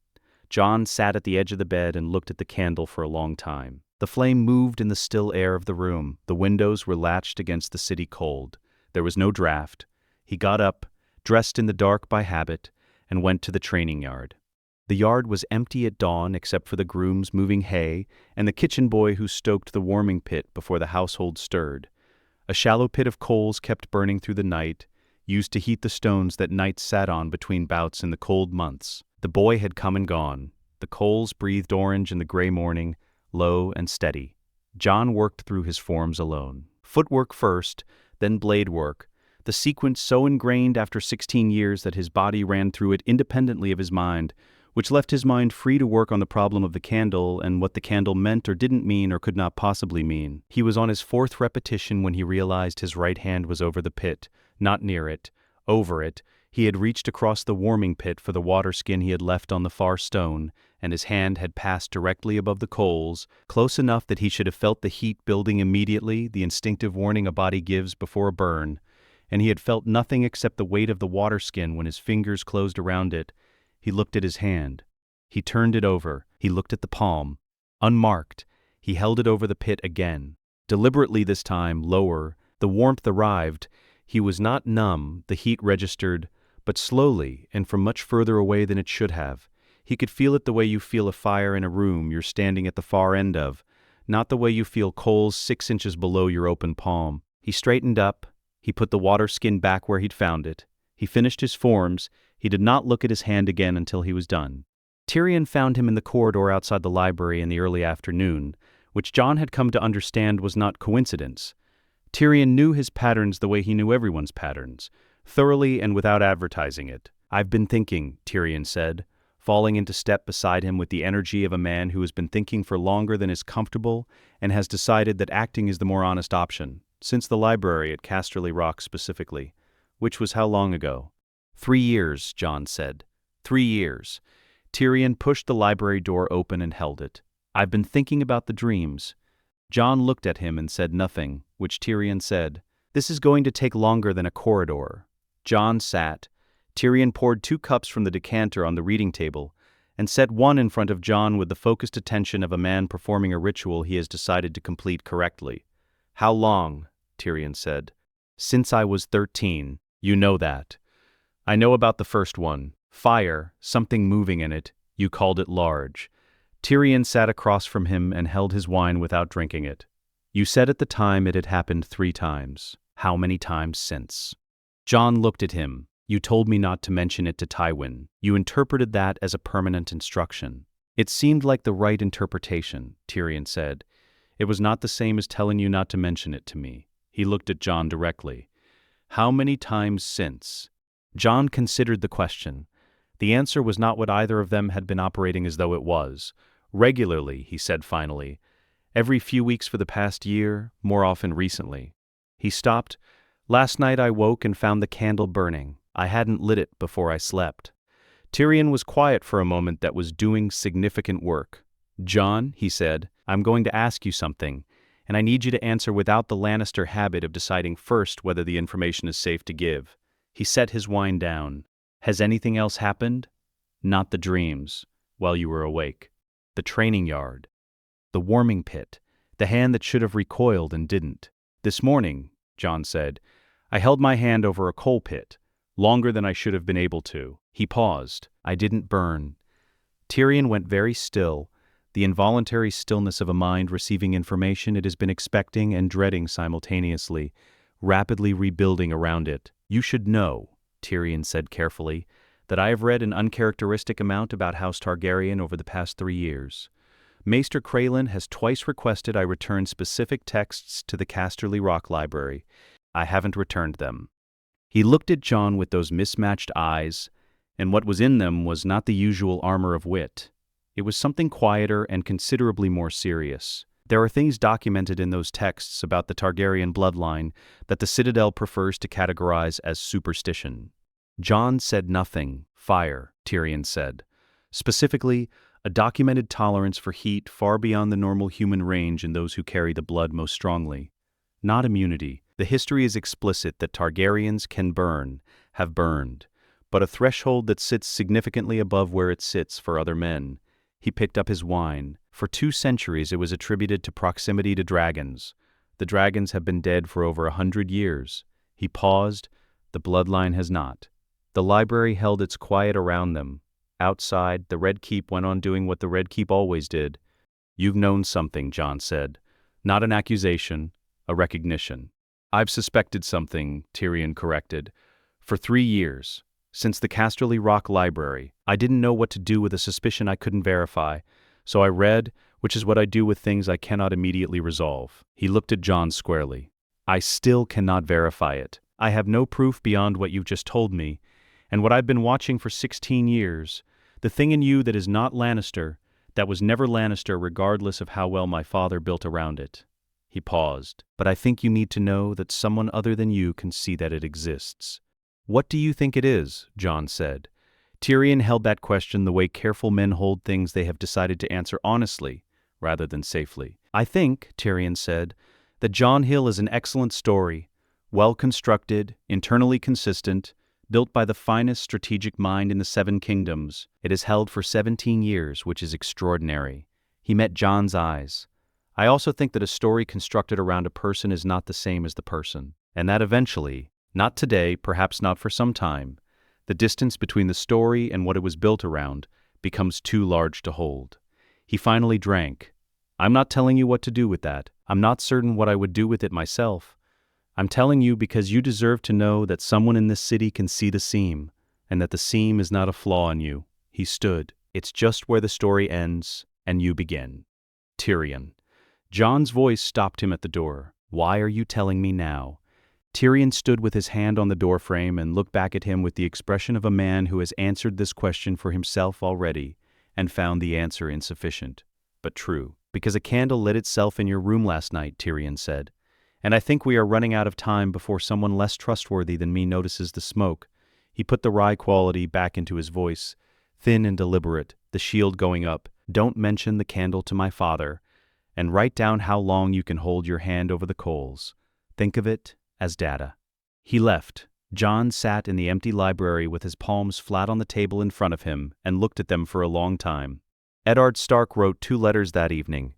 Jon sat at the edge of the bed and looked at the candle for a long time. The flame moved in the still air of the room. The windows were latched against the city cold. There was no draft. He got up, dressed in the dark by habit, and went to the training yard. The yard was empty at dawn except for the grooms moving hay and the kitchen boy who stoked the warming pit before the household stirred. A shallow pit of coals kept burning through the night, used to heat the stones that knights sat on between bouts in the cold months. The boy had come and gone. The coals breathed orange in the gray morning, low and steady. Jon worked through his forms alone. Footwork first, then blade work, the sequence so ingrained after 16 years that his body ran through it independently of his mind, which left his mind free to work on the problem of the candle and what the candle meant or didn't mean or could not possibly mean. He was on his 4th repetition when he realized his right hand was over the pit, not near it, over it. He had reached across the warming pit for the water skin he had left on the far stone, and his hand had passed directly above the coals, close enough that he should have felt the heat building immediately, the instinctive warning a body gives before a burn, and he had felt nothing except the weight of the water skin when his fingers closed around it. He looked at his hand. He turned it over. He looked at the palm. Unmarked, he held it over the pit again. Deliberately this time, lower, the warmth arrived. He was not numb, the heat registered, but slowly and from much further away than it should have. He could feel it the way you feel a fire in a room you're standing at the far end of, not the way you feel coals 6 inches below your open palm. He straightened up. He put the water skin back where he'd found it. He finished his forms. He did not look at his hand again until he was done. Tyrion found him in the corridor outside the library in the early afternoon, which Jon had come to understand was not coincidence. Tyrion knew his patterns the way he knew everyone's patterns, thoroughly and without advertising it. "I've been thinking," Tyrion said, falling into step beside him with the energy of a man who has been thinking for longer than is comfortable and has decided that acting is the more honest option, since the library at Casterly Rock specifically, which was how long ago? 3 years, Jon said. 3 years. Tyrion pushed the library door open and held it. "I've been thinking about the dreams." Jon looked at him and said nothing, which Tyrion said, "This is going to take longer than a corridor." Jon sat, Tyrion poured 2 cups from the decanter on the reading table and set one in front of Jon with the focused attention of a man performing a ritual he has decided to complete correctly. "How long?" Tyrion said. "Since I was 13. You know that. I know about the first one. Fire, something moving in it. You called it large." Tyrion sat across from him and held his wine without drinking it. "You said at the time it had happened 3 times. How many times since?" Jon looked at him. "You told me not to mention it to Tywin. You interpreted that as a permanent instruction." "It seemed like the right interpretation," Tyrion said. "It was not the same as telling you not to mention it to me." He looked at Jon directly. "How many times since?" Jon considered the question. The answer was not what either of them had been operating as though it was. "Regularly," he said finally. "Every few weeks for the past year, more often recently." He stopped. "Last night I woke and found the candle burning. I hadn't lit it before I slept." Tyrion was quiet for a moment. That was doing significant work. "Jon," he said, "I'm going to ask you something, and I need you to answer without the Lannister habit of deciding first whether the information is safe to give." He set his wine down. "Has anything else happened?" "Not the dreams, while you were awake. The training yard. The warming pit. The hand that should have recoiled and didn't." "This morning," Jon said, "I held my hand over a coal pit. Longer than I should have been able to." He paused. "I didn't burn." Tyrion went very still, the involuntary stillness of a mind receiving information it has been expecting and dreading simultaneously, rapidly rebuilding around it. "You should know," Tyrion said carefully, "that I have read an uncharacteristic amount about House Targaryen over the past 3 years. Maester Crelin has twice requested I return specific texts to the Casterly Rock library. I haven't returned them." He looked at Jon with those mismatched eyes, and what was in them was not the usual armor of wit. It was something quieter and considerably more serious. "There are things documented in those texts about the Targaryen bloodline that the Citadel prefers to categorize as superstition." Jon said nothing. "Fire," Tyrion said. "Specifically, a documented tolerance for heat far beyond the normal human range in those who carry the blood most strongly. Not immunity. The history is explicit that Targaryens can burn, have burned, but a threshold that sits significantly above where it sits for other men." He picked up his wine. "For 2 centuries it was attributed to proximity to dragons. The dragons have been dead for over 100 years. He paused. "The bloodline has not. The library held its quiet around them. Outside, the Red Keep went on doing what the Red Keep always did." "You've known something," Jon said. "Not an accusation, a recognition." "I've suspected something," Tyrion corrected. "For 3 years. Since the Casterly Rock library. I didn't know what to do with a suspicion I couldn't verify, so I read, which is what I do with things I cannot immediately resolve." He looked at Jon squarely. "I still cannot verify it. I have no proof beyond what you've just told me, and what I've been watching for 16 years. The thing in you that is not Lannister, that was never Lannister regardless of how well my father built around it." He paused. "But I think you need to know that someone other than you can see that it exists." "What do you think it is?" Jon said. Tyrion held that question the way careful men hold things they have decided to answer honestly, rather than safely. "I think," Tyrion said, "that Jon Hill is an excellent story, well-constructed, internally consistent, built by the finest strategic mind in the 7 kingdoms. It has held for 17 years, which is extraordinary." He met Jon's eyes. "I also think that a story constructed around a person is not the same as the person, and that eventually, not today, perhaps not for some time, the distance between the story and what it was built around becomes too large to hold." He finally drank. "I'm not telling you what to do with that. I'm not certain what I would do with it myself. I'm telling you because you deserve to know that someone in this city can see the seam, and that the seam is not a flaw in you." He stood. "It's just where the story ends, and you begin." Tyrion. Jon's voice stopped him at the door. "Why are you telling me now?" Tyrion stood with his hand on the doorframe and looked back at him with the expression of a man who has answered this question for himself already and found the answer insufficient, but true. "Because a candle lit itself in your room last night," Tyrion said, "and I think we are running out of time before someone less trustworthy than me notices the smoke." He put the wry quality back into his voice, thin and deliberate, the shield going up. "Don't mention the candle to my father, and write down how long you can hold your hand over the coals. Think of it as data." He left. Jon sat in the empty library with his palms flat on the table in front of him and looked at them for a long time. Eddard Stark wrote 2 letters that evening.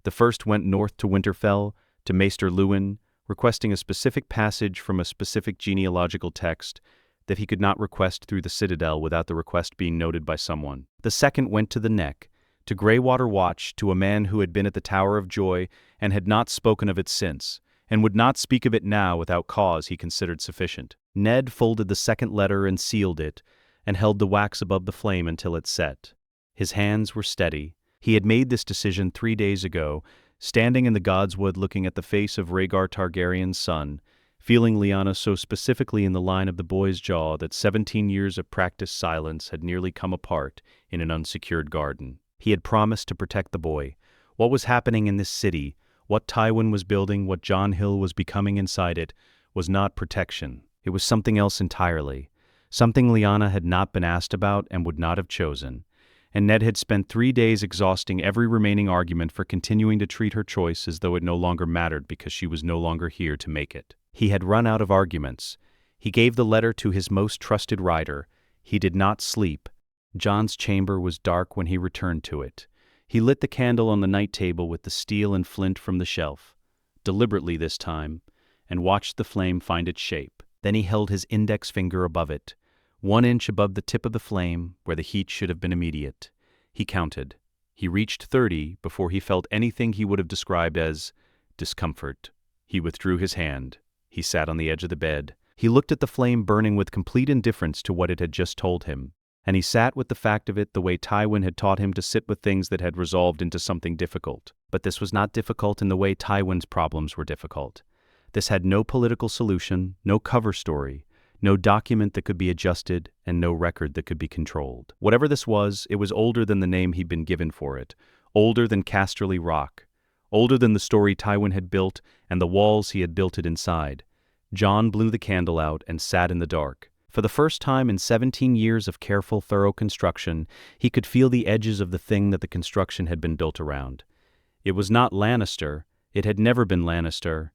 The first went north to Winterfell, to Maester Luwin, requesting a specific passage from a specific genealogical text that he could not request through the Citadel without the request being noted by someone. The second went to the Neck, to Greywater Watch, to a man who had been at the Tower of Joy and had not spoken of it since, and would not speak of it now without cause he considered sufficient. Ned folded the second letter and sealed it, and held the wax above the flame until it set. His hands were steady. He had made this decision 3 days ago, standing in the Godswood looking at the face of Rhaegar Targaryen's son, feeling Lyanna so specifically in the line of the boy's jaw that 17 years of practiced silence had nearly come apart in an unsecured garden. He had promised to protect the boy. What was happening in this city, what Tywin was building, what John Hill was becoming inside it, was not protection. It was something else entirely, something Lyanna had not been asked about and would not have chosen. And Ned had spent 3 days exhausting every remaining argument for continuing to treat her choice as though it no longer mattered because she was no longer here to make it. He had run out of arguments. He gave the letter to his most trusted rider. He did not sleep. Jon's chamber was dark when he returned to it. He lit the candle on the night table with the steel and flint from the shelf, deliberately this time, and watched the flame find its shape. Then he held his index finger above it, 1 inch above the tip of the flame, where the heat should have been immediate. He counted. He reached 30 before he felt anything he would have described as discomfort. He withdrew his hand. He sat on the edge of the bed. He looked at the flame burning with complete indifference to what it had just told him. And he sat with the fact of it the way Tywin had taught him to sit with things that had resolved into something difficult. But this was not difficult in the way Tywin's problems were difficult. This had no political solution, no cover story, no document that could be adjusted, and no record that could be controlled. Whatever this was, it was older than the name he'd been given for it, older than Casterly Rock, older than the story Tywin had built and the walls he had built it inside. Jon blew the candle out and sat in the dark. For the first time in 17 years of careful, thorough construction, he could feel the edges of the thing that the construction had been built around. It was not Lannister, it had never been Lannister,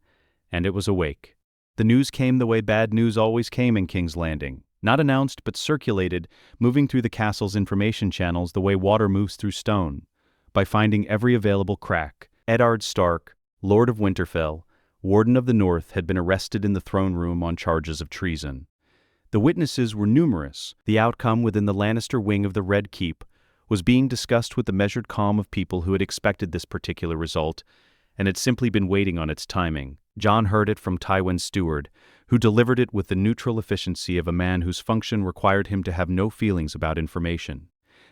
and it was awake. The news came the way bad news always came in King's Landing. Not announced but circulated, moving through the castle's information channels the way water moves through stone. By finding every available crack, Eddard Stark, Lord of Winterfell, Warden of the North, had been arrested in the throne room on charges of treason. The witnesses were numerous. The outcome within the Lannister wing of the Red Keep was being discussed with the measured calm of people who had expected this particular result and had simply been waiting on its timing. Jon heard it from Tywin's steward, who delivered it with the neutral efficiency of a man whose function required him to have no feelings about information.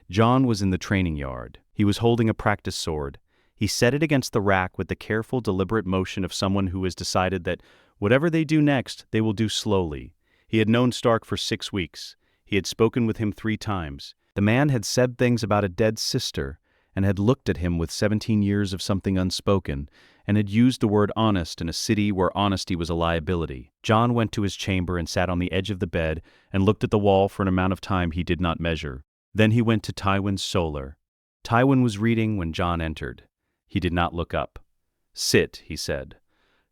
Jon was in the training yard. He was holding a practice sword. He set it against the rack with the careful, deliberate motion of someone who has decided that whatever they do next, they will do slowly. He had known Stark for 6 weeks. He had spoken with him 3 times. The man had said things about a dead sister, and had looked at him with 17 years of something unspoken, and had used the word honest in a city where honesty was a liability. Jon went to his chamber and sat on the edge of the bed and looked at the wall for an amount of time he did not measure. Then he went to Tywin's solar. Tywin was reading when Jon entered. He did not look up. "Sit," he said.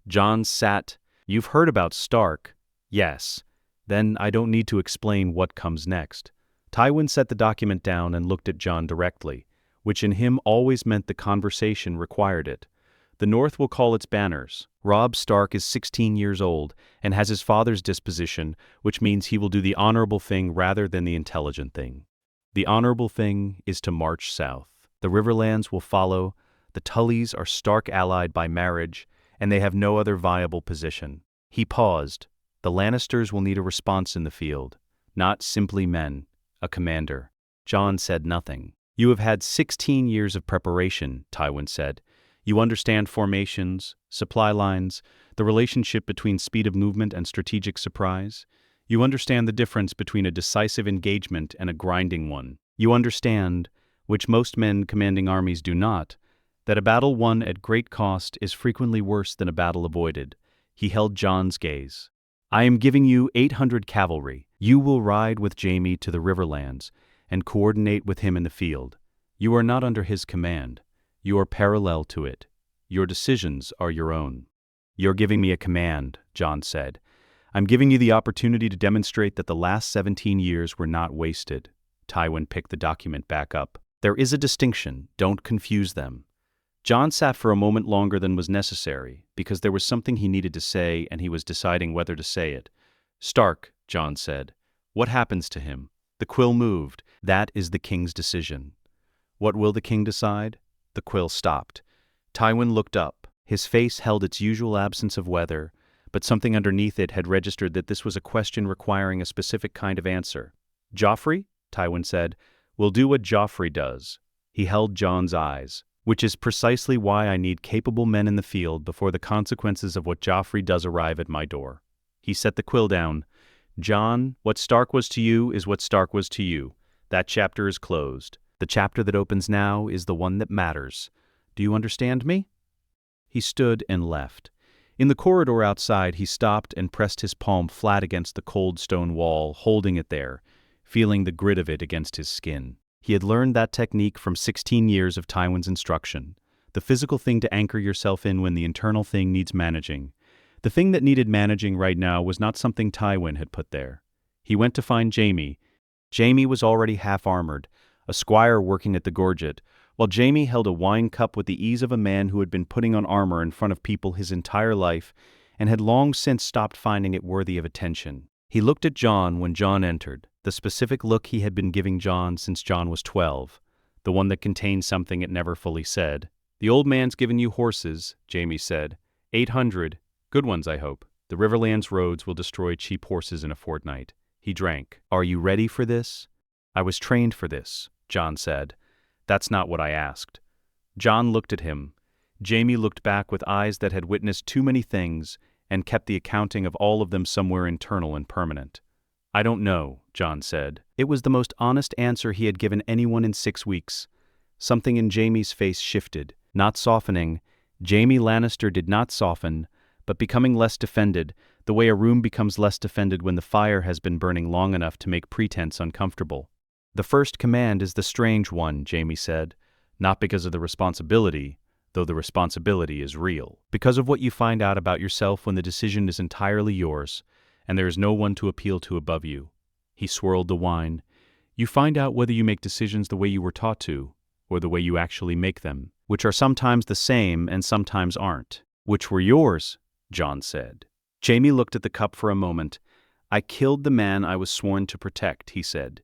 Jon sat. "You've heard about Stark." "Yes." "Then I don't need to explain what comes next." Tywin set the document down and looked at Jon directly, which in him always meant the conversation required it. "The North will call its banners. Robb Stark is 16 years old and has his father's disposition, which means he will do the honorable thing rather than the intelligent thing. The honorable thing is to march south. The Riverlands will follow. The Tullys are Stark allied by marriage, and they have no other viable position." He paused. "The Lannisters will need a response in the field, not simply men, a commander." Jon said nothing. "You have had 16 years of preparation," Tywin said. "You understand formations, supply lines, the relationship between speed of movement and strategic surprise. You understand the difference between a decisive engagement and a grinding one. You understand, which most men commanding armies do not, that a battle won at great cost is frequently worse than a battle avoided." He held Jon's gaze. "I am giving you 800 cavalry. You will ride with Jaime to the Riverlands and coordinate with him in the field. You are not under his command. You are parallel to it. Your decisions are your own." "You're giving me a command," Jon said. I'm giving you the opportunity to demonstrate that the last 17 years were not wasted. Tywin picked the document back up. There is a distinction. Don't confuse them. Jon sat for a moment longer than was necessary, because there was something he needed to say and he was deciding whether to say it. Stark, Jon said. What happens to him? The quill moved. That is the king's decision. What will the king decide? The quill stopped. Tywin looked up. His face held its usual absence of weather, but something underneath it had registered that this was a question requiring a specific kind of answer. Joffrey? Tywin said. We'll do what Joffrey does. He held Jon's eyes. Which is precisely why I need capable men in the field before the consequences of what Joffrey does arrive at my door. He set the quill down. Jon, what Stark was to you is what Stark was to you. That chapter is closed. The chapter that opens now is the one that matters. Do you understand me? He stood and left. In the corridor outside, he stopped and pressed his palm flat against the cold stone wall, holding it there, feeling the grit of it against his skin. He had learned that technique from 16 years of Tywin's instruction. The physical thing to anchor yourself in when the internal thing needs managing. The thing that needed managing right now was not something Tywin had put there. He went to find Jaime. Jaime was already half-armored, a squire working at the gorget, while Jaime held a wine cup with the ease of a man who had been putting on armor in front of people his entire life and had long since stopped finding it worthy of attention. He looked at Jon when Jon entered, the specific look he had been giving Jon since Jon was 12, the one that contained something it never fully said. The old man's given you horses, Jaime said. 800. Good ones, I hope. The Riverlands roads will destroy cheap horses in a fortnight. He drank. Are you ready for this? I was trained for this, Jon said. That's not what I asked. Jon looked at him. Jaime looked back with eyes that had witnessed too many things and kept the accounting of all of them somewhere internal and permanent. I don't know, Jon said. It was the most honest answer he had given anyone in 6 weeks. Something in Jaime's face shifted, not softening. Jaime Lannister did not soften, but becoming less defended, the way a room becomes less defended when the fire has been burning long enough to make pretense uncomfortable. The first command is the strange one, Jaime said, not because of the responsibility, though the responsibility is real. Because of what you find out about yourself when the decision is entirely yours, and there is no one to appeal to above you. He swirled the wine. You find out whether you make decisions the way you were taught to, or the way you actually make them, which are sometimes the same and sometimes aren't. Which were yours, Jon said. Jaime looked at the cup for a moment. I killed the man I was sworn to protect, he said.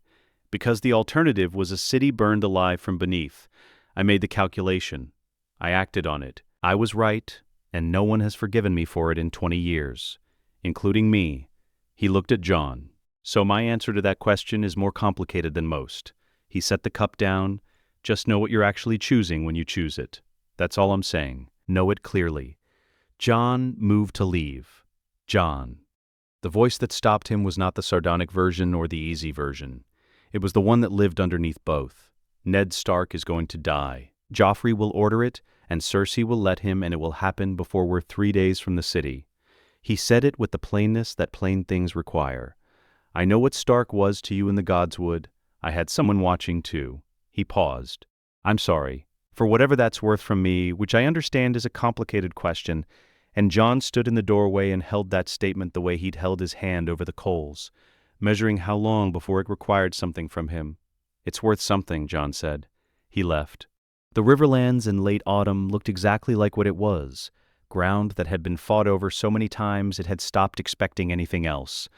Because the alternative was a city burned alive from beneath. I made the calculation. I acted on it. I was right, and no one has forgiven me for it in 20 years, including me. He looked at Jon. So my answer to that question is more complicated than most. He set the cup down. Just know what you're actually choosing when you choose it. That's all I'm saying. Know it clearly. Jon moved to leave. Jon. The voice that stopped him was not the sardonic version or the easy version. It was the one that lived underneath both. Ned Stark is going to die. Joffrey will order it, and Cersei will let him, and it will happen before we're 3 days from the city. He said it with the plainness that plain things require. I know what Stark was to you in the Godswood. I had someone watching too. He paused. I'm sorry. For whatever that's worth from me, which I understand is a complicated question, and Jon stood in the doorway and held that statement the way he'd held his hand over the coals, measuring how long before it required something from him. It's worth something, Jon said. He left. The Riverlands in late autumn looked exactly like what it was, ground that had been fought over so many times it had stopped expecting anything else.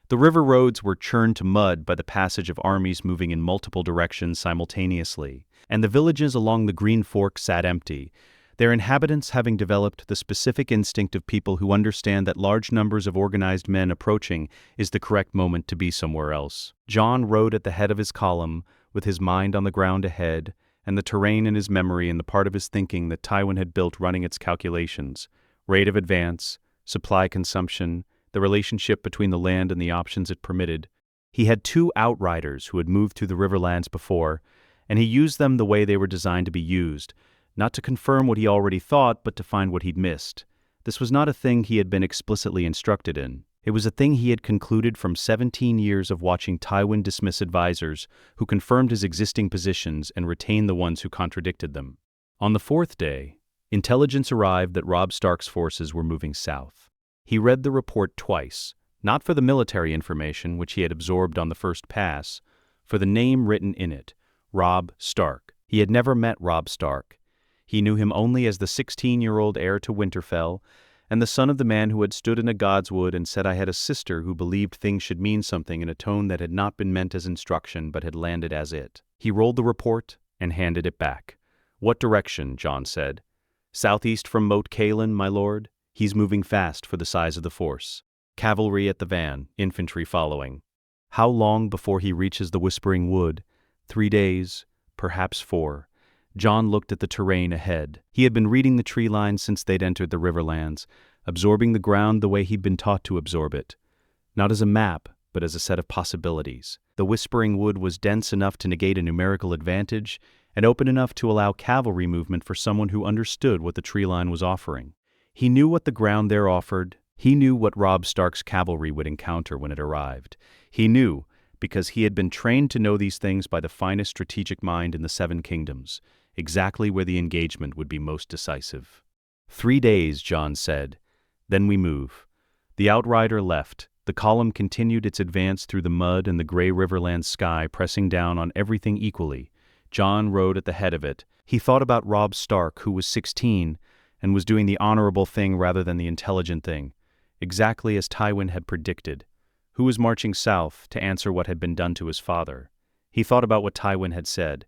The river roads were churned to mud by the passage of armies moving in multiple directions simultaneously, and the villages along the Green Fork sat empty, their inhabitants having developed the specific instinct of people who understand that large numbers of organized men approaching is the correct moment to be somewhere else. Jon rode at the head of his column, with his mind on the ground ahead, and the terrain in his memory and the part of his thinking that Tywin had built running its calculations, rate of advance, supply consumption, the relationship between the land and the options it permitted. He had 2 outriders who had moved through the Riverlands before, and he used them the way they were designed to be used, not to confirm what he already thought, but to find what he'd missed. This was not a thing he had been explicitly instructed in. It was a thing he had concluded from 17 years of watching Tywin dismiss advisors who confirmed his existing positions and retain the ones who contradicted them. On the 4th day, intelligence arrived that Robb Stark's forces were moving south. He read the report twice, Not for the military information, which he had absorbed on the first pass, for the name written in it, Robb Stark. He had never met Robb Stark. He knew him only as the 16-year-old heir to Winterfell, and the son of the man who had stood in a godswood and said, "I had a sister who believed things should mean something," in a tone that had not been meant as instruction but had landed as it. He rolled the report and handed it back. "What direction?" Jon said. "Southeast from Moat Cailin, my lord. He's moving fast for the size of the force. Cavalry at the van, infantry following." How long before he reaches the Whispering Wood? 3 days, perhaps 4. Jon looked at the terrain ahead. He had been reading the tree line since they'd entered the Riverlands, absorbing the ground the way he'd been taught to absorb it. Not as a map, but as a set of possibilities. The Whispering Wood was dense enough to negate a numerical advantage, and open enough to allow cavalry movement for someone who understood what the tree line was offering. He knew what the ground there offered. He knew what Robb Stark's cavalry would encounter when it arrived. He knew, because he had been trained to know these things by the finest strategic mind in the Seven Kingdoms, exactly where the engagement would be most decisive. 3 days, Jon said. Then we move. The outrider left. The column continued its advance through the mud and the gray Riverland sky, pressing down on everything equally. Jon rode at the head of it. He thought about Robb Stark, who was 16, and was doing the honorable thing rather than the intelligent thing, exactly as Tywin had predicted, who was marching south to answer what had been done to his father. He thought about what Tywin had said.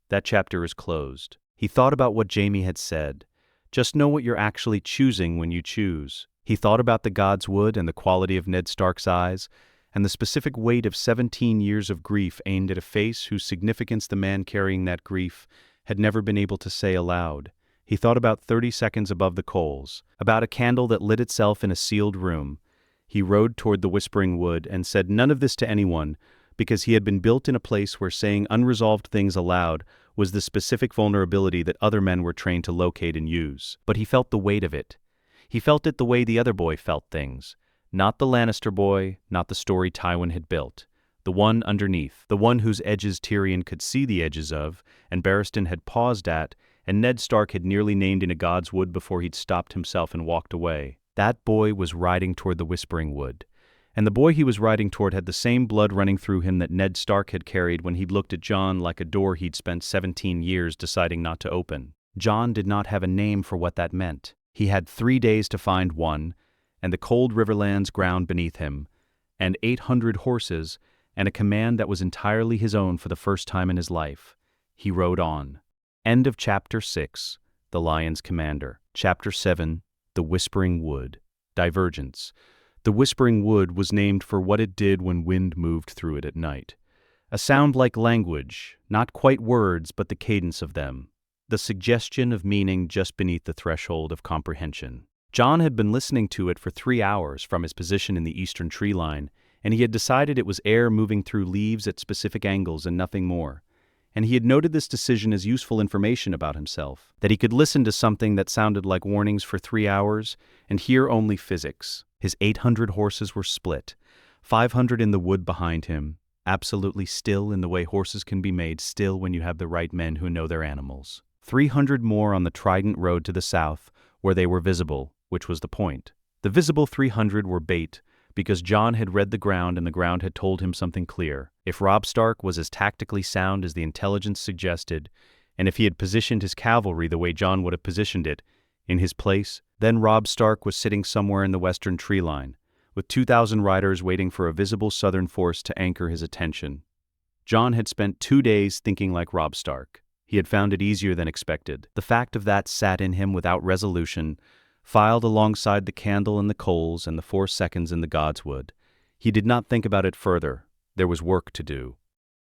That chapter is closed. He thought about what Jaime had said. Just know what you're actually choosing when you choose. He thought about the God's Wood and the quality of Ned Stark's eyes, and the specific weight of 17 years of grief aimed at a face whose significance the man carrying that grief had never been able to say aloud. He thought about 30 seconds above the coals, about a candle that lit itself in a sealed room. He rode toward the Whispering Wood and said none of this to anyone, because he had been built in a place where saying unresolved things aloud was the specific vulnerability that other men were trained to locate and use. But he felt the weight of it. He felt it the way the other boy felt things. Not the Lannister boy, not the story Tywin had built. The one underneath, the one whose edges Tyrion could see the edges of, and Barristan had paused at, and Ned Stark had nearly named in a God's Wood before he'd stopped himself and walked away. That boy was riding toward the Whispering Wood. And the boy he was riding toward had the same blood running through him that Ned Stark had carried when he'd looked at Jon like a door he'd spent 17 years deciding not to open. Jon did not have a name for what that meant. He had 3 days to find one, and the cold Riverlands ground beneath him, and 800 horses, and a command that was entirely his own for the first time in his life. He rode on. End of Chapter 6, The Lion's Commander. Chapter 7, The Whispering Wood. Divergence. The Whispering Wood was named for what it did when wind moved through it at night. A sound like language, not quite words, but the cadence of them. The suggestion of meaning just beneath the threshold of comprehension. Jon had been listening to it for 3 hours from his position in the eastern tree line, and he had decided it was air moving through leaves at specific angles and nothing more. And he had noted this decision as useful information about himself, that he could listen to something that sounded like warnings for 3 hours and hear only physics. His 800 horses were split, 500 in the wood behind him, absolutely still in the way horses can be made still when you have the right men who know their animals. 300 more on the Trident Road to the south, where they were visible, which was the point. The visible 300 were bait, because Jon had read the ground and the ground had told him something clear. If Robb Stark was as tactically sound as the intelligence suggested, and if he had positioned his cavalry the way Jon would have positioned it, in his place, then Robb Stark was sitting somewhere in the western tree line, with 2,000 riders waiting for a visible southern force to anchor his attention. Jon had spent 2 days thinking like Robb Stark. He had found it easier than expected. The fact of that sat in him without resolution, filed alongside the candle and the coals and the 4 seconds in the God's Wood. He did not think about it further. There was work to do.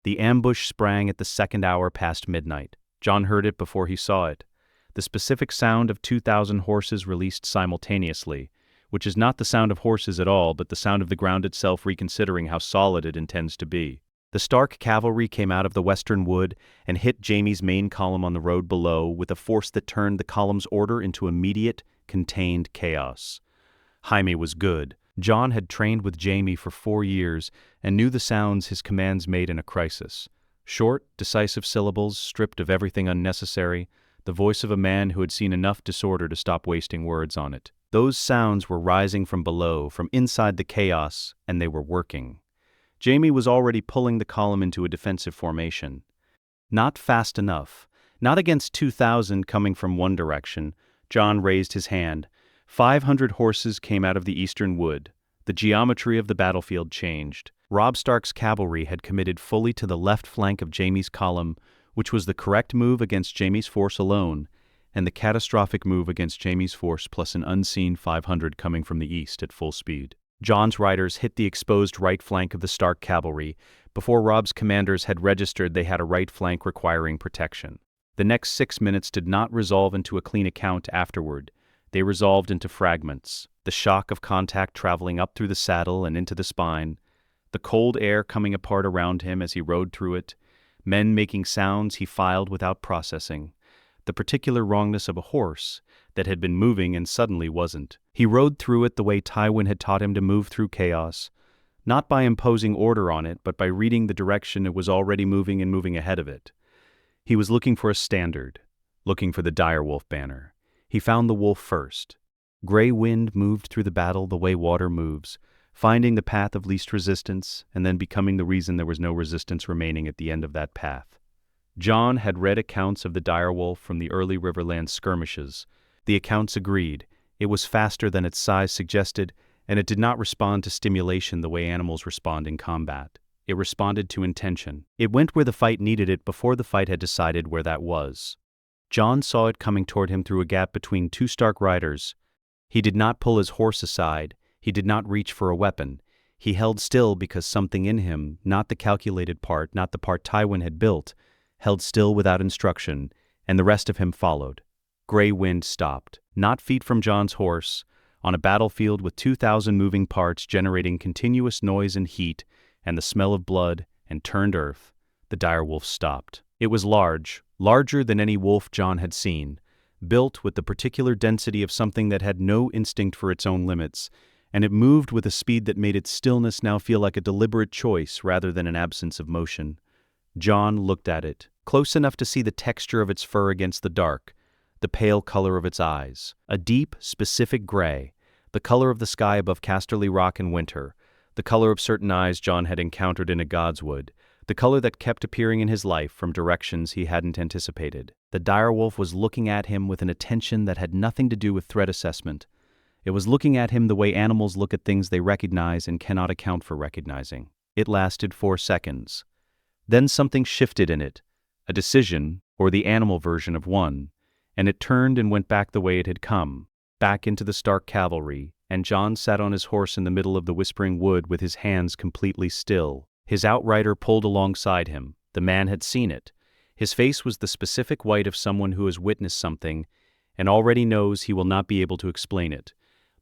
The ambush sprang at the 2nd hour past midnight. Jon heard it before he saw it. The specific sound of 2,000 horses released simultaneously, which is not the sound of horses at all, but the sound of the ground itself reconsidering how solid it intends to be. The Stark cavalry came out of the western wood and hit Jaime's main column on the road below with a force that turned the column's order into immediate, contained chaos. Jaime was good. Jon had trained with Jaime for 4 years and knew the sounds his commands made in a crisis. Short, decisive syllables, stripped of everything unnecessary, the voice of a man who had seen enough disorder to stop wasting words on it. Those sounds were rising from below, from inside the chaos, and they were working. Jaime was already pulling the column into a defensive formation. Not fast enough. Not against 2,000 coming from one direction. Jon raised his hand. 500 horses came out of the eastern wood. The geometry of the battlefield changed. Robb Stark's cavalry had committed fully to the left flank of Jaime's column, which was the correct move against Jaime's force alone, and the catastrophic move against Jaime's force plus an unseen 500 coming from the east at full speed. Jon's riders hit the exposed right flank of the Stark cavalry. Before Robb's commanders had registered they had a right flank requiring protection. The next 6 minutes did not resolve into a clean account afterward. They resolved into fragments. The shock of contact traveling up through the saddle and into the spine. The cold air coming apart around him as he rode through it. Men making sounds he filed without processing. The particular wrongness of a horse that had been moving and suddenly wasn't. He rode through it the way Tywin had taught him to move through chaos, not by imposing order on it, but by reading the direction it was already moving and moving ahead of it. He was looking for a standard, looking for the direwolf banner. He found the wolf first. Gray wind moved through the battle the way water moves, finding the path of least resistance and then becoming the reason there was no resistance remaining at the end of that path. Jon had read accounts of the direwolf from the early Riverland skirmishes. The accounts agreed. It was faster than its size suggested, and it did not respond to stimulation the way animals respond in combat. It responded to intention. It went where the fight needed it before the fight had decided where that was. Jon saw it coming toward him through a gap between two Stark riders. He did not pull his horse aside. He did not reach for a weapon. He held still because something in him, not the calculated part, not the part Tywin had built, held still without instruction, and the rest of him followed. Gray wind stopped, not feet from Jon's horse, on a battlefield with 2,000 moving parts generating continuous noise and heat and the smell of blood and turned earth. The direwolf stopped. It was large, larger than any wolf Jon had seen, built with the particular density of something that had no instinct for its own limits, and it moved with a speed that made its stillness now feel like a deliberate choice rather than an absence of motion. Jon looked at it, close enough to see the texture of its fur against the dark, the pale color of its eyes, a deep, specific gray, the color of the sky above Casterly Rock in winter, the color of certain eyes Jon had encountered in a godswood, the color that kept appearing in his life from directions he hadn't anticipated. The direwolf was looking at him with an attention that had nothing to do with threat assessment. It was looking at him the way animals look at things they recognize and cannot account for recognizing. It lasted 4 seconds. Then something shifted in it, a decision, or the animal version of one, and it turned and went back the way it had come, back into the Stark cavalry, and Jon sat on his horse in the middle of the whispering wood with his hands completely still. His outrider pulled alongside him. The man had seen it. His face was the specific white of someone who has witnessed something and already knows he will not be able to explain it.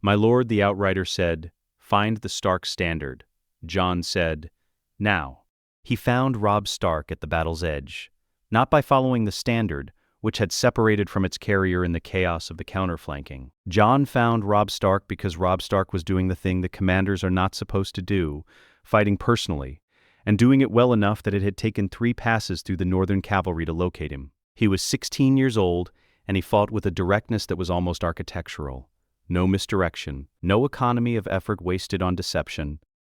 "My lord," the outrider said, "find the Stark standard." Jon said, "Now." He found Robb Stark at the battle's edge, not by following the standard, which had separated from its carrier in the chaos of the counterflanking. Jon found Robb Stark because Robb Stark was doing the thing that commanders are not supposed to do, fighting personally, and doing it well enough that it had taken 3 passes through the northern cavalry to locate him. He was 16 years old, and he fought with a directness that was almost architectural. No misdirection, no economy of effort wasted on deception,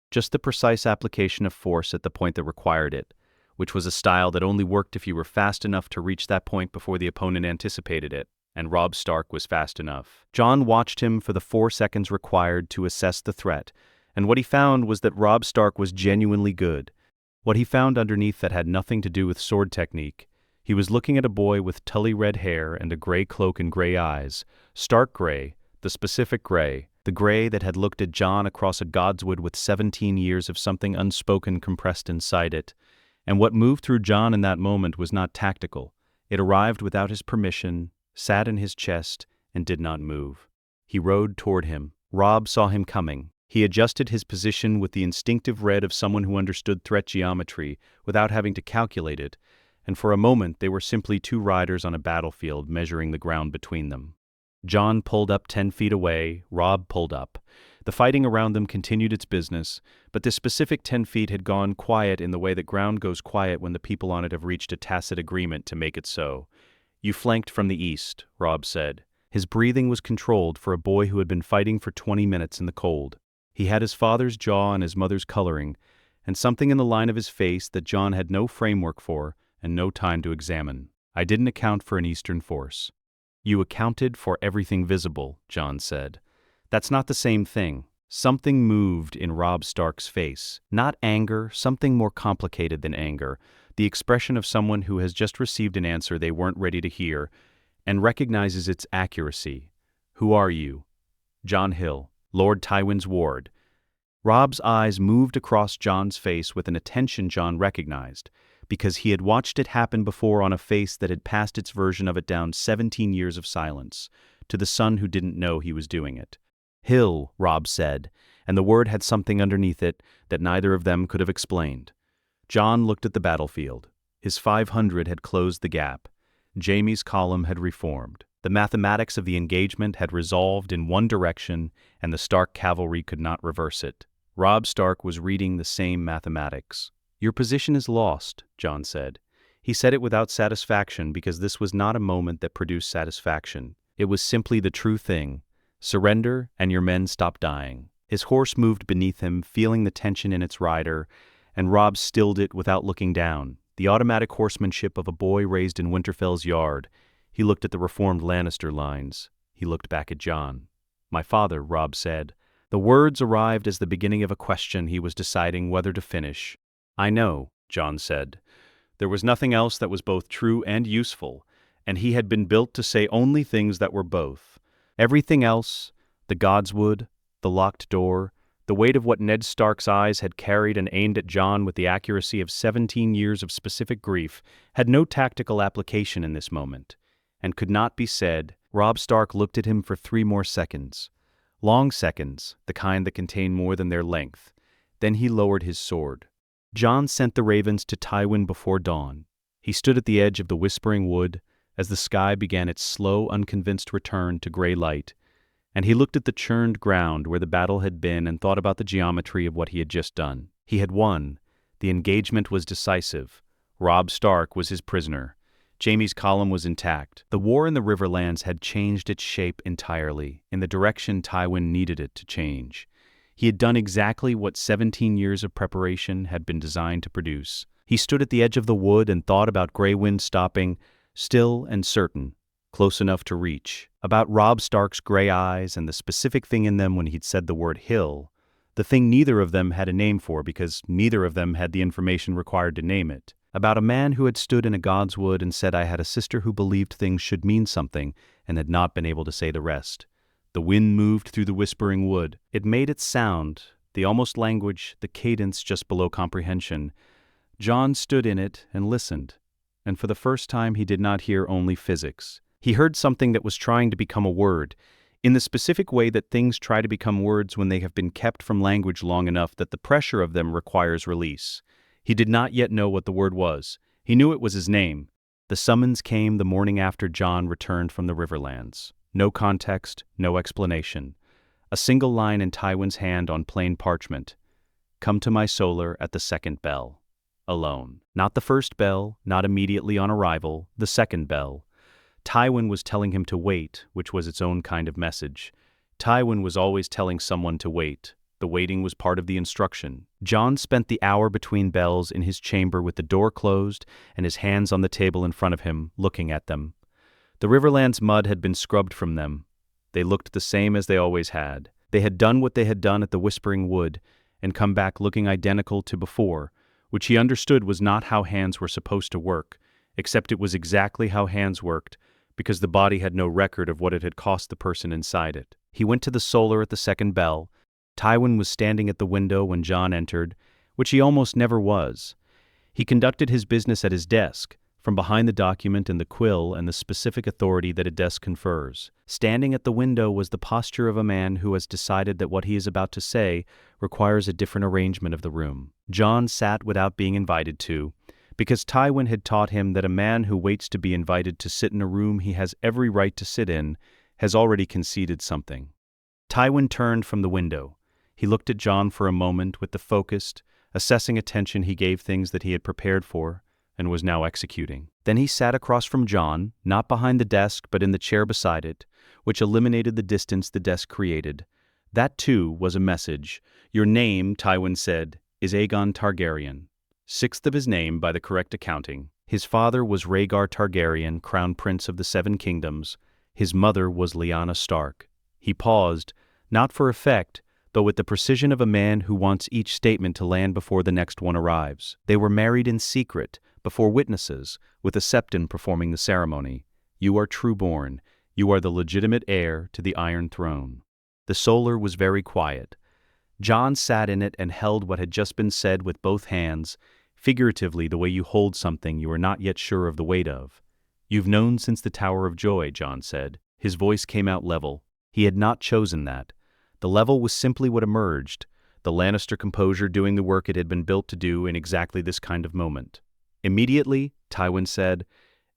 just the precise application of force at the point that required it, which was a style that only worked if you were fast enough to reach that point before the opponent anticipated it, and Robb Stark was fast enough. Jon watched him for the 4 seconds required to assess the threat, and what he found was that Robb Stark was genuinely good. What he found underneath that had nothing to do with sword technique. He was looking at a boy with tully red hair and a gray cloak and gray eyes, stark gray, the specific gray, the gray that had looked at Jon across a godswood with 17 years of something unspoken compressed inside it. And what moved through Jon in that moment was not tactical. It arrived without his permission, sat in his chest, and did not move. He rode toward him. Robb saw him coming. He adjusted his position with the instinctive red of someone who understood threat geometry without having to calculate it, and for a moment they were simply 2 riders on a battlefield measuring the ground between them. Jon pulled up 10 feet away, Robb pulled up. The fighting around them continued its business, but this specific 10 feet had gone quiet in the way that ground goes quiet when the people on it have reached a tacit agreement to make it so. "You flanked from the east," Robb said. His breathing was controlled for a boy who had been fighting for 20 minutes in the cold. He had his father's jaw and his mother's coloring, and something in the line of his face that Jon had no framework for and no time to examine. I didn't account for an Eastern force. You accounted for everything visible, Jon said. That's not the same thing. Something moved in Robb Stark's face. Not anger, something more complicated than anger. The expression of someone who has just received an answer they weren't ready to hear and recognizes its accuracy. Who are you? Jon Hill, Lord Tywin's ward. Robb's eyes moved across Jon's face with an attention Jon recognized, because he had watched it happen before on a face that had passed its version of it down 17 years of silence, to the son who didn't know he was doing it. Hill, Robb said, and the word had something underneath it that neither of them could have explained. Jon looked at the battlefield. His 500 had closed the gap. Jaime's column had reformed. The mathematics of the engagement had resolved in one direction, and the Stark cavalry could not reverse it. Robb Stark was reading the same mathematics. Your position is lost, Jon said. He said it without satisfaction because this was not a moment that produced satisfaction. It was simply the true thing. Surrender, and your men stop dying. His horse moved beneath him, feeling the tension in its rider, and Robb stilled it without looking down. The automatic horsemanship of a boy raised in Winterfell's yard. He looked at the reformed Lannister lines. He looked back at Jon. My father, Robb said. The words arrived as the beginning of a question he was deciding whether to finish. I know, Jon said. There was nothing else that was both true and useful, and he had been built to say only things that were both. Everything else, the godswood, the locked door, the weight of what Ned Stark's eyes had carried and aimed at Jon with the accuracy of 17 years of specific grief, had no tactical application in this moment, and could not be said. Robb Stark looked at him for 3 more seconds. Long seconds, the kind that contained more than their length. Then he lowered his sword. Jon sent the ravens to Tywin before dawn. He stood at the edge of the Whispering Wood as the sky began its slow, unconvinced return to gray light, and he looked at the churned ground where the battle had been and thought about the geometry of what he had just done. He had won. The engagement was decisive. Robb Stark was his prisoner. Jaime's column was intact. The war in the Riverlands had changed its shape entirely, in the direction Tywin needed it to change. He had done exactly what 17 years of preparation had been designed to produce. He stood at the edge of the wood and thought about Grey Wind stopping, still and certain, close enough to reach. About Robb Stark's gray eyes and the specific thing in them when he'd said the word hill, the thing neither of them had a name for because neither of them had the information required to name it. About a man who had stood in a godswood and said, I had a sister who believed things should mean something and had not been able to say the rest. The wind moved through the Whispering Wood. It made its sound, the almost language, the cadence just below comprehension. Jon stood in it and listened, and for the first time he did not hear only physics. He heard something that was trying to become a word, in the specific way that things try to become words when they have been kept from language long enough that the pressure of them requires release. He did not yet know what the word was. He knew it was his name. The summons came the morning after Jon returned from the Riverlands. No context, no explanation. A single line in Tywin's hand on plain parchment. Come to my solar at the second bell. Alone. Not the first bell, not immediately on arrival, the second bell. Tywin was telling him to wait, which was its own kind of message. Tywin was always telling someone to wait. The waiting was part of the instruction. Jon spent the hour between bells in his chamber with the door closed and his hands on the table in front of him, looking at them. The Riverlands mud had been scrubbed from them. They looked the same as they always had. They had done what they had done at the Whispering Wood and come back looking identical to before, which he understood was not how hands were supposed to work, except it was exactly how hands worked, because the body had no record of what it had cost the person inside it. He went to the solar at the second bell. Tywin was standing at the window when Jon entered, which he almost never was. He conducted his business at his desk, from behind the document and the quill and the specific authority that a desk confers. Standing at the window was the posture of a man who has decided that what he is about to say requires a different arrangement of the room. Jon sat without being invited to, because Tywin had taught him that a man who waits to be invited to sit in a room he has every right to sit in has already conceded something. Tywin turned from the window. He looked at Jon for a moment with the focused, assessing attention he gave things that he had prepared for and was now executing. Then he sat across from Jon, not behind the desk but in the chair beside it, which eliminated the distance the desk created. That, too, was a message. Your name, Tywin said, is Aegon Targaryen. Sixth of his name by the correct accounting. His father was Rhaegar Targaryen, crown prince of the Seven Kingdoms. His mother was Lyanna Stark. He paused, not for effect, but with the precision of a man who wants each statement to land before the next one arrives. They were married in secret, before witnesses, with a septon performing the ceremony. You are true-born. You are the legitimate heir to the Iron Throne. The solar was very quiet. Jon sat in it and held what had just been said with both hands, figuratively the way you hold something you are not yet sure of the weight of. You've known since the Tower of Joy, Jon said. His voice came out level. He had not chosen that. The level was simply what emerged, the Lannister composure doing the work it had been built to do in exactly this kind of moment. Immediately, Tywin said,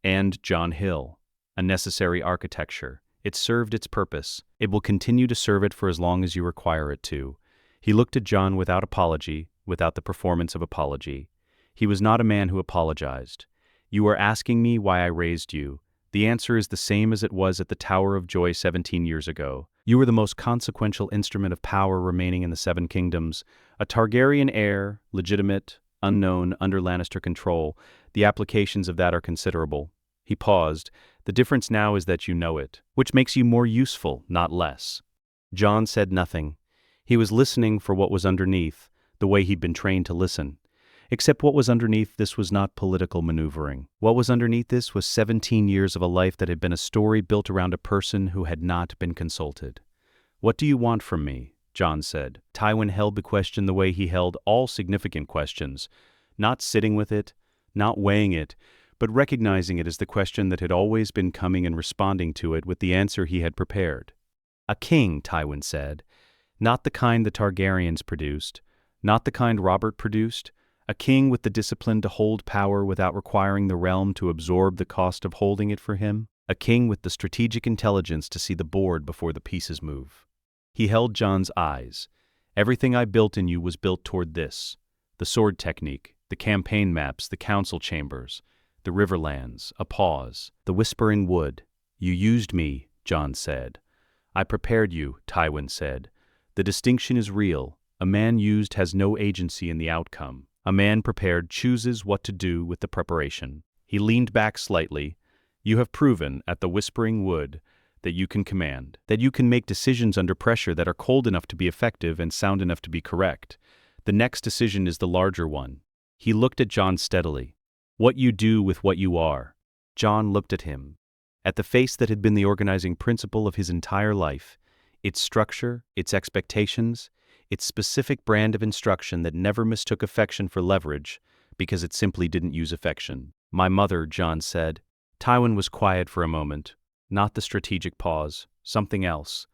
and Jon Hill. A necessary architecture. It served its purpose. It will continue to serve it for as long as you require it to. He looked at Jon without apology, without the performance of apology. He was not a man who apologized. You are asking me why I raised you. The answer is the same as it was at the Tower of Joy 17 years ago. You were the most consequential instrument of power remaining in the Seven Kingdoms, a Targaryen heir, legitimate, unknown, under Lannister control. The applications of that are considerable. He paused. The difference now is that you know it, which makes you more useful, not less. Jon said nothing. He was listening for what was underneath, the way he'd been trained to listen. Except what was underneath this was not political maneuvering. What was underneath this was 17 years of a life that had been a story built around a person who had not been consulted. What do you want from me? Jon said. Tywin held the question the way he held all significant questions, not sitting with it, not weighing it, but recognizing it as the question that had always been coming and responding to it with the answer he had prepared. A king, Tywin said. Not the kind the Targaryens produced, not the kind Robert produced, a king with the discipline to hold power without requiring the realm to absorb the cost of holding it for him, a king with the strategic intelligence to see the board before the pieces move. He held Jon's eyes. Everything I built in you was built toward this. The sword technique, the campaign maps, the council chambers, the riverlands, a pause, the whispering wood. You used me, Jon said. I prepared you, Tywin said. The distinction is real. A man used has no agency in the outcome. A man prepared chooses what to do with the preparation. He leaned back slightly. You have proven, at the Whispering Wood, that you can command, that you can make decisions under pressure that are cold enough to be effective and sound enough to be correct. The next decision is the larger one. He looked at Jon steadily. What you do with what you are. Jon looked at him. At the face that had been the organizing principle of his entire life, its structure, its expectations, its specific brand of instruction that never mistook affection for leverage because it simply didn't use affection. My mother, Jon said. Tywin was quiet for a moment. Not the strategic pause. Something else.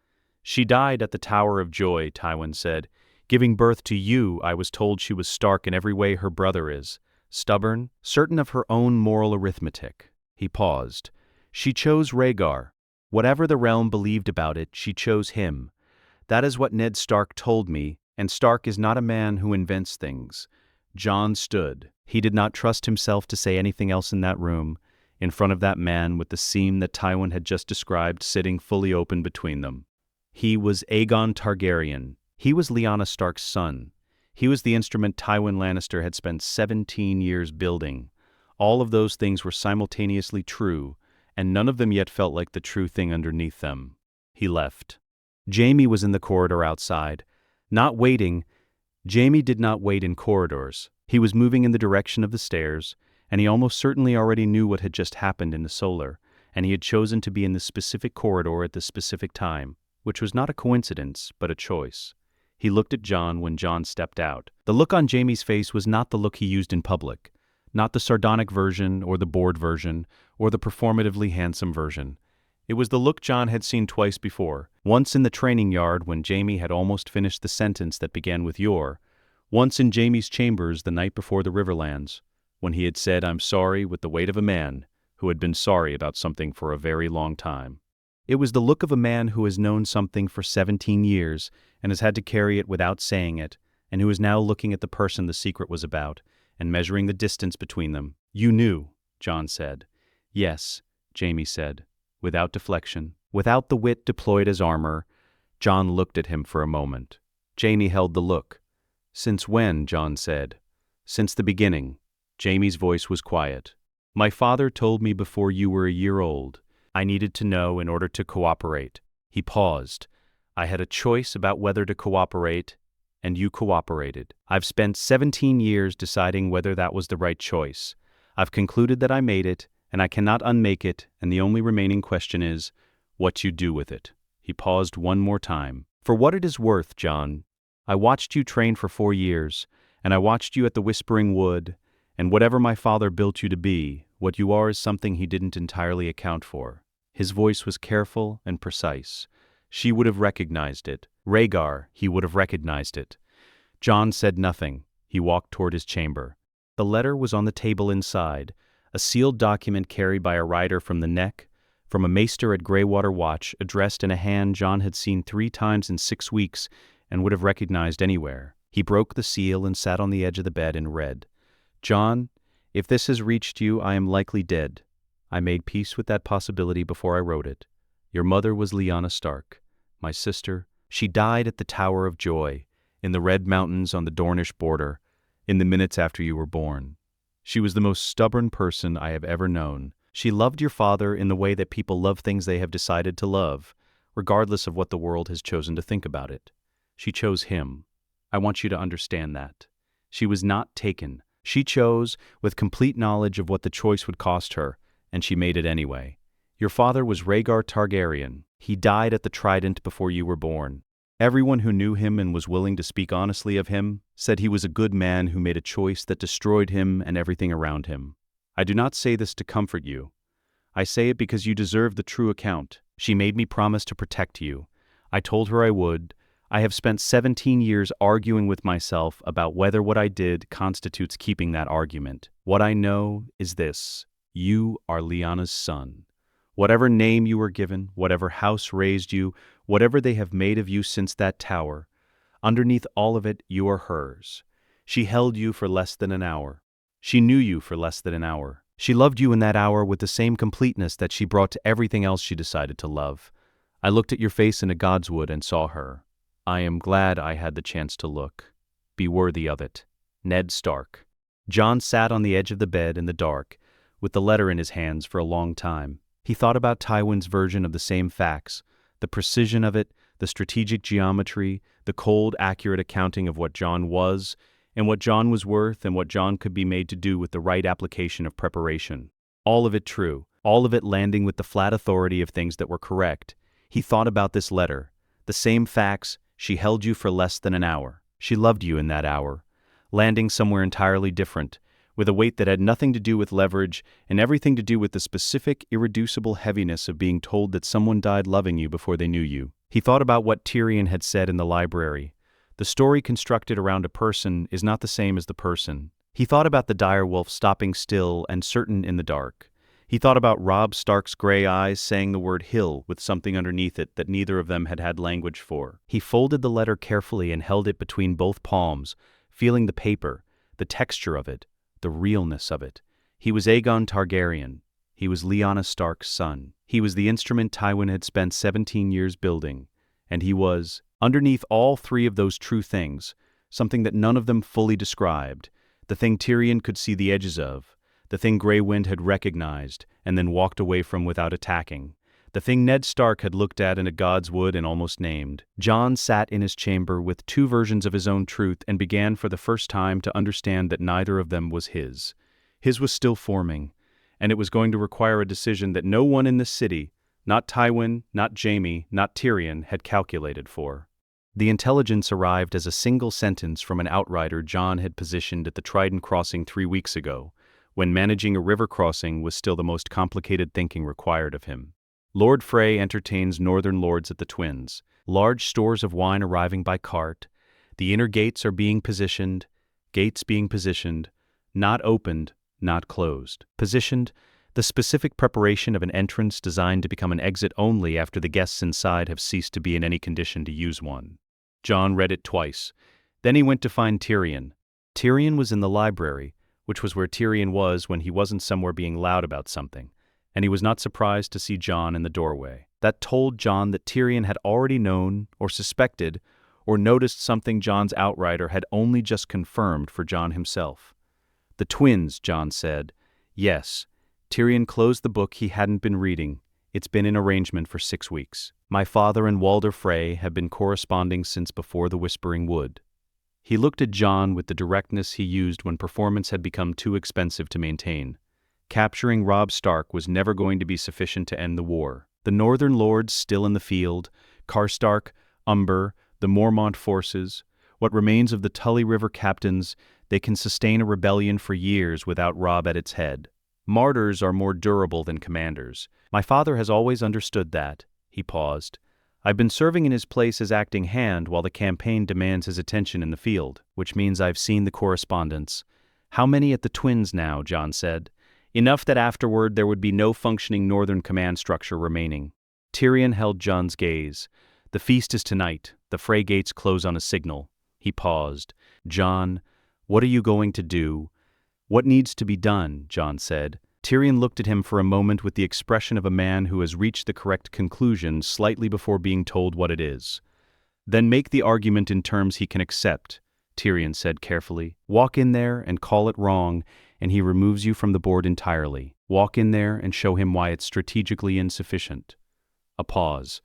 She died at the Tower of Joy, Tywin said. Giving birth to you, I was told she was Stark in every way her brother is. Stubborn, certain of her own moral arithmetic. He paused. She chose Rhaegar. Whatever the realm believed about it, she chose him. That is what Ned Stark told me, and Stark is not a man who invents things. Jon stood. He did not trust himself to say anything else in that room, in front of that man with the seam that Tywin had just described sitting fully open between them. He was Aegon Targaryen. He was Lyanna Stark's son. He was the instrument Tywin Lannister had spent 17 years building. All of those things were simultaneously true, and none of them yet felt like the true thing underneath them. He left. Jaime was in the corridor outside. Not waiting. Jaime did not wait in corridors. He was moving in the direction of the stairs, and he almost certainly already knew what had just happened in the solar, and he had chosen to be in the specific corridor at the specific time, which was not a coincidence, but a choice. He looked at Jon when Jon stepped out. The look on Jaime's face was not the look he used in public, not the sardonic version or the bored version or the performatively handsome version. It was the look Jon had seen twice before, once in the training yard when Jaime had almost finished the sentence that began with your, once in Jaime's chambers the night before the Riverlands, when he had said I'm sorry with the weight of a man who had been sorry about something for a very long time. It was the look of a man who has known something for 17 years and has had to carry it without saying it, and who is now looking at the person the secret was about and measuring the distance between them. You knew, Jon said. Yes, Jaime said, without deflection. Without the wit deployed as armor, Jon looked at him for a moment. Jaime held the look. Since when? Jon said. Since the beginning. Jaime's voice was quiet. My father told me before you were a year old. I needed to know in order to cooperate. He paused. I had a choice about whether to cooperate, and you cooperated. I've spent 17 years deciding whether that was the right choice. I've concluded that I made it, and I cannot unmake it, and the only remaining question is, what you do with it. He paused one more time. For what it is worth, Jon, I watched you train for 4 years, and I watched you at the Whispering Wood, and whatever my father built you to be, what you are is something he didn't entirely account for. His voice was careful and precise. She would have recognized it. Rhaegar, he would have recognized it. Jon said nothing. He walked toward his chamber. The letter was on the table inside, a sealed document carried by a rider from the neck, from a maester at Greywater Watch, addressed in a hand Jon had seen 3 times in 6 weeks and would have recognized anywhere. He broke the seal and sat on the edge of the bed and read. Jon, if this has reached you, I am likely dead. I made peace with that possibility before I wrote it. Your mother was Lyanna Stark. My sister, she died at the Tower of Joy, in the Red Mountains on the Dornish border, in the minutes after you were born. She was the most stubborn person I have ever known. She loved your father in the way that people love things they have decided to love, regardless of what the world has chosen to think about it. She chose him. I want you to understand that. She was not taken. She chose, with complete knowledge of what the choice would cost her, and she made it anyway. Your father was Rhaegar Targaryen. He died at the Trident before you were born. Everyone who knew him and was willing to speak honestly of him said he was a good man who made a choice that destroyed him and everything around him. I do not say this to comfort you. I say it because you deserve the true account. She made me promise to protect you. I told her I would. I have spent 17 years arguing with myself about whether what I did constitutes keeping that argument. What I know is this. You are Lyanna's son. Whatever name you were given, whatever house raised you, whatever they have made of you since that tower, underneath all of it, you are hers. She held you for less than an hour. She knew you for less than an hour. She loved you in that hour with the same completeness that she brought to everything else she decided to love. I looked at your face in a Godswood and saw her. I am glad I had the chance to look. Be worthy of it. Ned Stark. Jon sat on the edge of the bed in the dark, with the letter in his hands for a long time. He thought about Tywin's version of the same facts, the precision of it, the strategic geometry, the cold, accurate accounting of what Jon was, and what Jon was worth, and what Jon could be made to do with the right application of preparation. All of it true, all of it landing with the flat authority of things that were correct. He thought about this letter. The same facts. She held you for less than an hour. She loved you in that hour, landing somewhere entirely different, with a weight that had nothing to do with leverage and everything to do with the specific, irreducible heaviness of being told that someone died loving you before they knew you. He thought about what Tyrion had said in the library. The story constructed around a person is not the same as the person. He thought about the direwolf stopping still and certain in the dark. He thought about Robb Stark's gray eyes saying the word hill with something underneath it that neither of them had had language for. He folded the letter carefully and held it between both palms, feeling the paper, the texture of it, the realness of it. He was Aegon Targaryen. He was Lyanna Stark's son. He was the instrument Tywin had spent 17 years building. And he was, underneath all 3 of those true things, something that none of them fully described, the thing Tyrion could see the edges of, the thing Grey Wind had recognized and then walked away from without attacking, the thing Ned Stark had looked at in a Godswood and almost named. Jon sat in his chamber with 2 versions of his own truth and began for the first time to understand that neither of them was his. His was still forming, and it was going to require a decision that no one in the city, not Tywin, not Jaime, not Tyrion, had calculated for. The intelligence arrived as a single sentence from an outrider Jon had positioned at the Trident crossing 3 weeks ago, when managing a river crossing was still the most complicated thinking required of him. Lord Frey entertains northern lords at the Twins. Large stores of wine arriving by cart. The inner gates are being positioned. Gates being positioned. Not opened, not closed. Positioned, the specific preparation of an entrance designed to become an exit only after the guests inside have ceased to be in any condition to use one. Jon read it twice. Then he went to find Tyrion. Tyrion was in the library, which was where Tyrion was when he wasn't somewhere being loud about something, and he was not surprised to see Jon in the doorway. That told Jon that Tyrion had already known, or suspected, or noticed something Jon's outrider had only just confirmed for Jon himself. "The twins," Jon said. "Yes." Tyrion closed the book he hadn't been reading. "It's been in arrangement for 6 weeks. My father and Walder Frey have been corresponding since before the Whispering Wood." He looked at Jon with the directness he used when performance had become too expensive to maintain. Capturing Robb Stark was never going to be sufficient to end the war. The Northern Lords still in the field, Karstark, Umber, the Mormont forces, what remains of the Tully River captains, they can sustain a rebellion for years without Robb at its head. Martyrs are more durable than commanders. My father has always understood that. He paused. I've been serving in his place as acting hand while the campaign demands his attention in the field, which means I've seen the correspondence. How many at the Twins now? Jon said. Enough that afterward there would be no functioning northern command structure remaining. Tyrion held Jon's gaze. The feast is tonight. The Frey gates close on a signal. He paused. Jon, what are you going to do? What needs to be done? Jon said. Tyrion looked at him for a moment with the expression of a man who has reached the correct conclusion slightly before being told what it is. Then make the argument in terms he can accept, Tyrion said carefully. Walk in there and call it wrong, and he removes you from the board entirely. Walk in there and show him why it's strategically insufficient. A pause.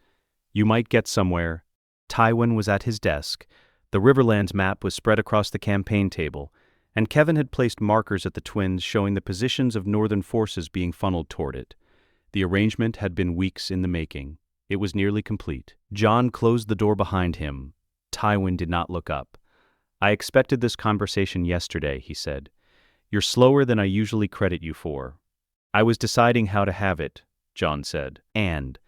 You might get somewhere. Tywin was at his desk. The Riverlands map was spread across the campaign table, and Kevin had placed markers at the Twins showing the positions of northern forces being funneled toward it. The arrangement had been weeks in the making. It was nearly complete. Jon closed the door behind him. Tywin did not look up. I expected this conversation yesterday, he said. You're slower than I usually credit you for. I was deciding how to have it, Jon said. And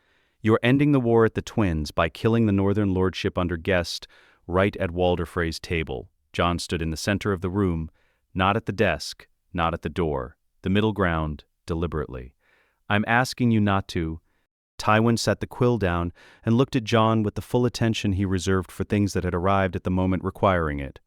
you're ending the war at the Twins by killing the northern lordship under Guest right at Walder Frey's table. Jon stood in the center of the room, not at the desk, not at the door, the middle ground, deliberately. I'm asking you not to. Tywin set the quill down and looked at Jon with the full attention he reserved for things that had arrived at the moment requiring it.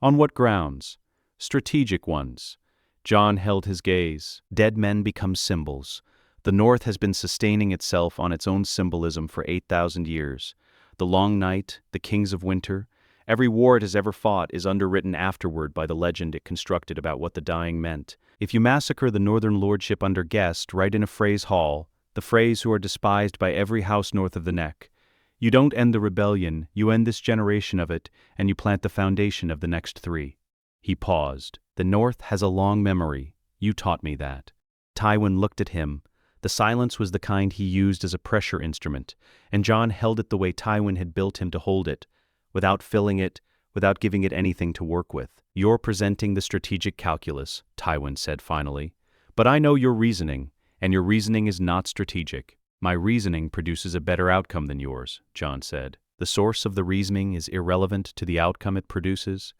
On what grounds? Strategic ones. Jon held his gaze. Dead men become symbols. The North has been sustaining itself on its own symbolism for 8,000 years. The Long Night, the Kings of Winter, every war it has ever fought is underwritten afterward by the legend it constructed about what the dying meant. If you massacre the northern lordship under Guest right in a Frey's hall, the Freys who are despised by every house north of the Neck, you don't end the rebellion, you end this generation of it, and you plant the foundation of the next 3. He paused. The North has a long memory. You taught me that. Tywin looked at him. The silence was the kind he used as a pressure instrument, and Jon held it the way Tywin had built him to hold it, without filling it, without giving it anything to work with. You're presenting the strategic calculus, Tywin said finally. But I know your reasoning, and your reasoning is not strategic. My reasoning produces a better outcome than yours, Jon said. The source of the reasoning is irrelevant to the outcome it produces.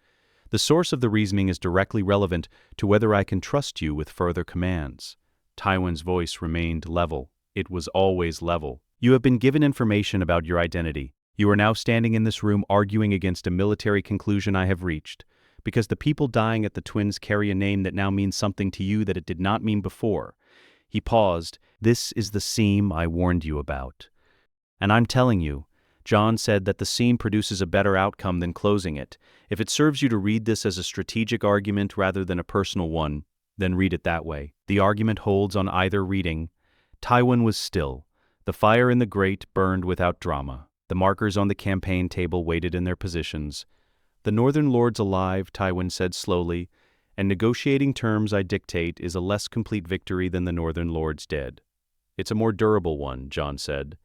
The source of the reasoning is directly relevant to whether I can trust you with further commands. Tywin's voice remained level. It was always level. You have been given information about your identity. You are now standing in this room arguing against a military conclusion I have reached, because the people dying at the Twins carry a name that now means something to you that it did not mean before. He paused. This is the seam I warned you about. And I'm telling you, Jon said that the seam produces a better outcome than closing it. If it serves you to read this as a strategic argument rather than a personal one, then read it that way. The argument holds on either reading. Tywin was still. The fire in the grate burned without drama. The markers on the campaign table waited in their positions. The Northern Lord's alive, Tywin said slowly, and negotiating terms I dictate is a less complete victory than the Northern Lord's dead. It's a more durable one, Jon said.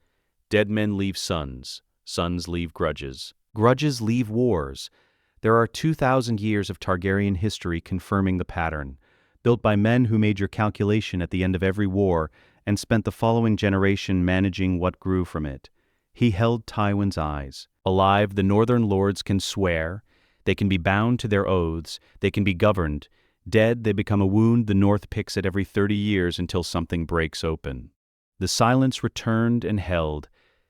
Dead men leave sons. Sons leave grudges. Grudges leave wars. There are 2,000 years of Targaryen history confirming the pattern, built by men who made your calculation at the end of every war and spent the following generation managing what grew from it. He held Tywin's eyes. Alive, the Northern Lords can swear. They can be bound to their oaths. They can be governed. Dead, they become a wound the North picks at every 30 years until something breaks open. The silence returned and held.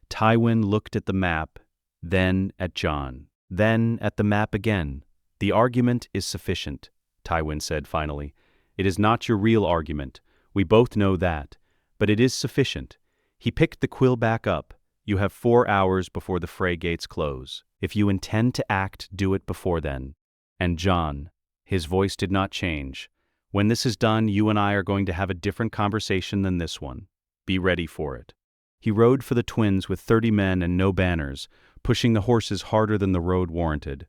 Tywin looked at the map, then at Jon, then at the map again. The argument is sufficient. Tywin said finally. "It is not your real argument. We both know that. But it is sufficient." He picked the quill back up. "You have 4 hours before the Frey gates close. If you intend to act, do it before then. And Jon," his voice did not change, "when this is done, you and I are going to have a different conversation than this one. Be ready for it." He rode for the twins with 30 men and no banners, pushing the horses harder than the road warranted.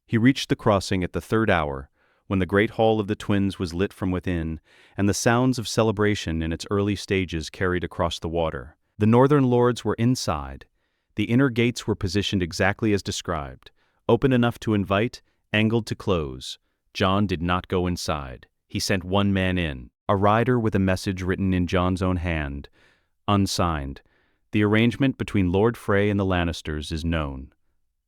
He reached the crossing at the 3rd hour, when the great hall of the twins was lit from within, and the sounds of celebration in its early stages carried across the water. The northern lords were inside. The inner gates were positioned exactly as described, open enough to invite, angled to close. Jon did not go inside. He sent one man in, a rider with a message written in Jon's own hand, unsigned. "The arrangement between Lord Frey and the Lannisters is known.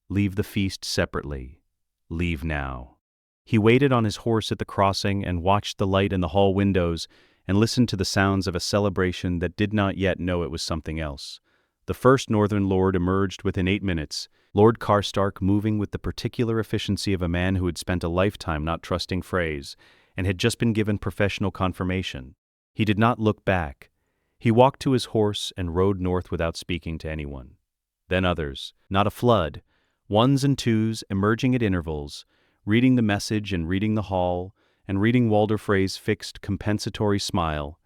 Leave the feast separately. Leave now." He waited on his horse at the crossing and watched the light in the hall windows and listened to the sounds of a celebration that did not yet know it was something else. The first northern lord emerged within 8 minutes, Lord Karstark moving with the particular efficiency of a man who had spent a lifetime not trusting Freys and had just been given professional confirmation. He did not look back. He walked to his horse and rode north without speaking to anyone. Then others, not a flood, ones and twos emerging at intervals, reading the message and reading the hall, and reading Walder Frey's fixed compensatory smile,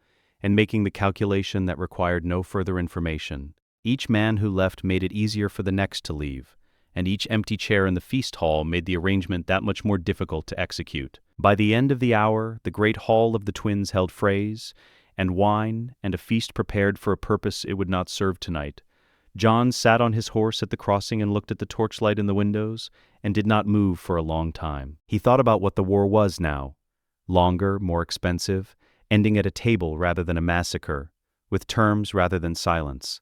and making the calculation that required no further information. Each man who left made it easier for the next to leave, and each empty chair in the feast hall made the arrangement that much more difficult to execute. By the end of the hour, the great hall of the twins held Freys, and wine, and a feast prepared for a purpose it would not serve tonight. Jon sat on his horse at the crossing and looked at the torchlight in the windows, and did not move for a long time. He thought about what the war was now. Longer, more expensive, ending at a table rather than a massacre, with terms rather than silence.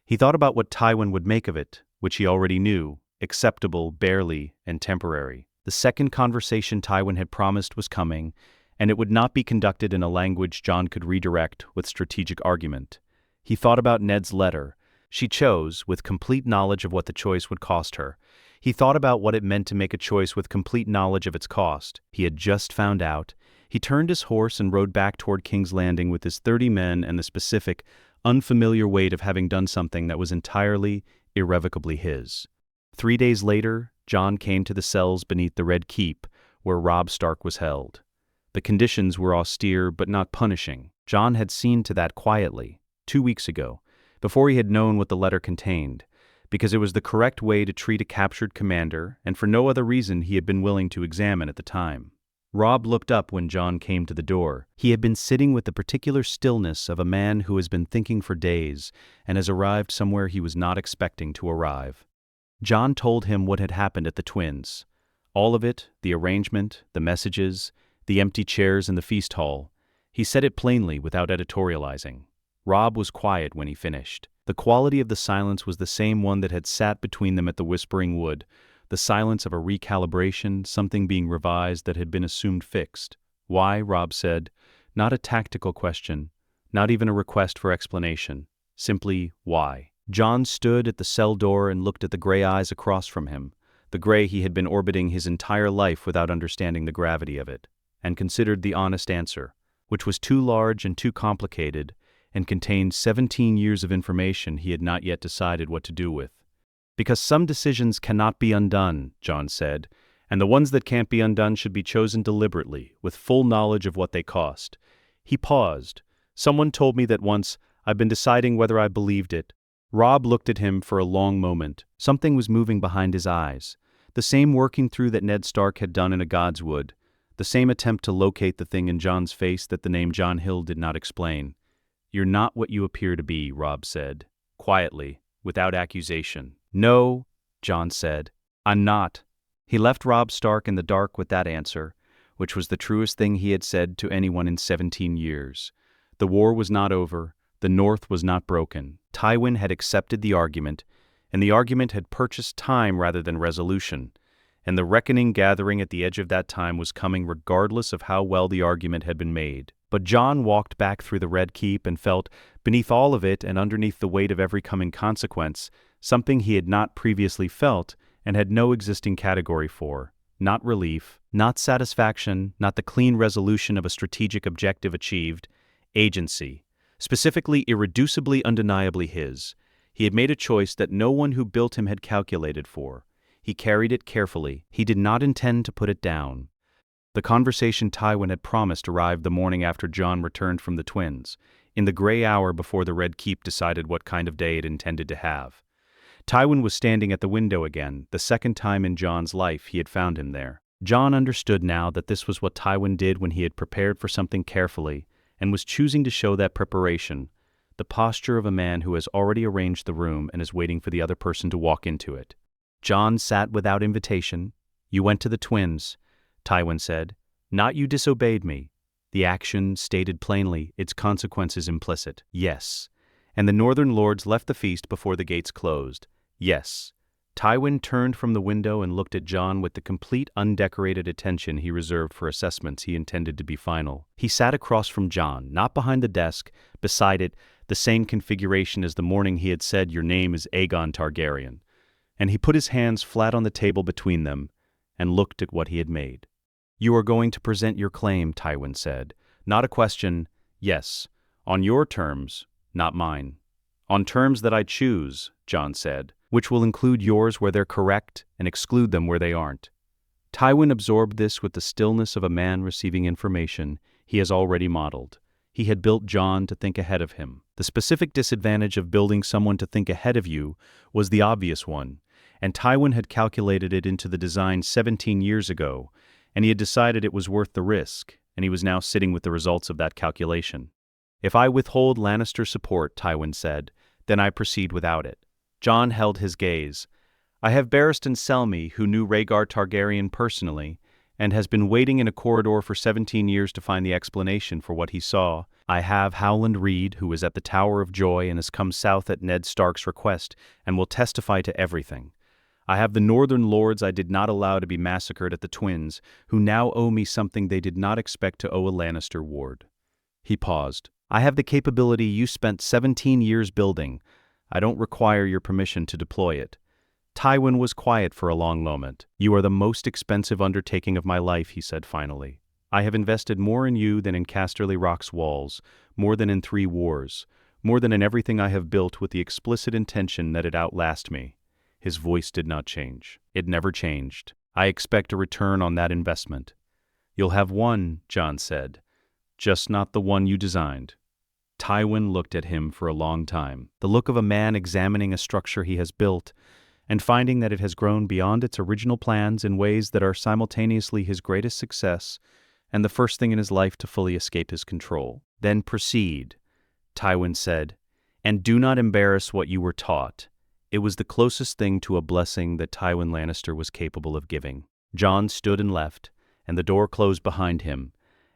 He thought about what Tywin would make of it, which he already knew, acceptable, barely, and temporary. The second conversation Tywin had promised was coming, and it would not be conducted in a language Jon could redirect with strategic argument. He thought about Ned's letter. She chose, with complete knowledge of what the choice would cost her. He thought about what it meant to make a choice with complete knowledge of its cost. He had just found out. He turned his horse and rode back toward King's Landing with his 30 men and the specific, unfamiliar weight of having done something that was entirely, irrevocably his. 3 days later, Jon came to the cells beneath the Red Keep, where Robb Stark was held. The conditions were austere but not punishing. Jon had seen to that quietly, 2 weeks ago, before he had known what the letter contained, because it was the correct way to treat a captured commander, and for no other reason he had been willing to examine at the time. Robb looked up when Jon came to the door. He had been sitting with the particular stillness of a man who has been thinking for days and has arrived somewhere he was not expecting to arrive. Jon told him what had happened at the twins. All of it, the arrangement, the messages, the empty chairs in the feast hall. He said it plainly without editorializing. Robb was quiet when he finished. The quality of the silence was the same one that had sat between them at the Whispering Wood, the silence of a recalibration, something being revised that had been assumed fixed. Why, Robb said, not a tactical question, not even a request for explanation, simply why. Jon stood at the cell door and looked at the gray eyes across from him, the gray he had been orbiting his entire life without understanding the gravity of it, and considered the honest answer, which was too large and too complicated, and contained 17 years of information he had not yet decided what to do with. Because some decisions cannot be undone, Jon said, and the ones that can't be undone should be chosen deliberately, with full knowledge of what they cost. He paused. Someone told me that once. I've been deciding whether I believed it. Robb looked at him for a long moment. Something was moving behind his eyes. The same working through that Ned Stark had done in A God's Wood. The same attempt to locate the thing in Jon's face that the name Jon Hill did not explain. "You're not what you appear to be," Robb said, quietly, without accusation. "No," Jon said, "I'm not." He left Robb Stark in the dark with that answer, which was the truest thing he had said to anyone in 17 years. The war was not over. The North was not broken. Tywin had accepted the argument, and the argument had purchased time rather than resolution, and the reckoning gathering at the edge of that time was coming regardless of how well the argument had been made. But Jon walked back through the Red Keep and felt, beneath all of it and underneath the weight of every coming consequence, something he had not previously felt and had no existing category for, not relief, Not satisfaction, not the clean resolution of a strategic objective achieved. Agency. Specifically, irreducibly, undeniably his. He had made a choice that no one who built him had calculated for. He carried it carefully. He did not intend to put it down. The conversation Tywin had promised arrived the morning after Jon returned from the twins, in the gray hour before the Red Keep decided what kind of day it intended to have. Tywin was standing at the window again, the second time in Jon's life he had found him there. Jon understood now that this was what Tywin did when he had prepared for something carefully, and was choosing to show that preparation, the posture of a man who has already arranged the room and is waiting for the other person to walk into it. Jon sat without invitation. "You went to the twins," Tywin said. "Not you disobeyed me. The action stated plainly, its consequences implicit. Yes. And the northern lords left the feast before the gates closed. Yes." Tywin turned from the window and looked at Jon with the complete undecorated attention he reserved for assessments he intended to be final. He sat across from Jon, not behind the desk, beside it, the same configuration as the morning he had said, "Your name is Aegon Targaryen." And he put his hands flat on the table between them and looked at what he had made. "You are going to present your claim," Tywin said. "Not a question, yes. On your terms, not mine." "On terms that I choose," Jon said, "which will include yours where they're correct and exclude them where they aren't." Tywin absorbed this with the stillness of a man receiving information he has already modeled. He had built Jon to think ahead of him. The specific disadvantage of building someone to think ahead of you was the obvious one, and Tywin had calculated it into the design 17 years ago, and he had decided it was worth the risk, and he was now sitting with the results of that calculation. "If I withhold Lannister support," Tywin said, "then I proceed without it." Jon held his gaze. "I have Barristan Selmy, who knew Rhaegar Targaryen personally, and has been waiting in a corridor for 17 years to find the explanation for what he saw. I have Howland Reed, who was at the Tower of Joy and has come south at Ned Stark's request and will testify to everything. I have the northern lords I did not allow to be massacred at the twins, who now owe me something they did not expect to owe a Lannister ward." He paused. "I have the capability you spent 17 years building. I don't require your permission to deploy it." Tywin was quiet for a long moment. "You are the most expensive undertaking of my life," he said finally. "I have invested more in you than in Casterly Rock's walls, more than in 3 wars, more than in everything I have built with the explicit intention that it outlast me." His voice did not change. It never changed. "I expect a return on that investment." "You'll have one," Jon said. "Just not the one you designed." Tywin looked at him for a long time, the look of a man examining a structure he has built, and finding that it has grown beyond its original plans in ways that are simultaneously his greatest success and the first thing in his life to fully escape his control. "Then proceed," Tywin said, "and do not embarrass what you were taught." It was the closest thing to a blessing that Tywin Lannister was capable of giving. Jon stood and left, and the door closed behind him,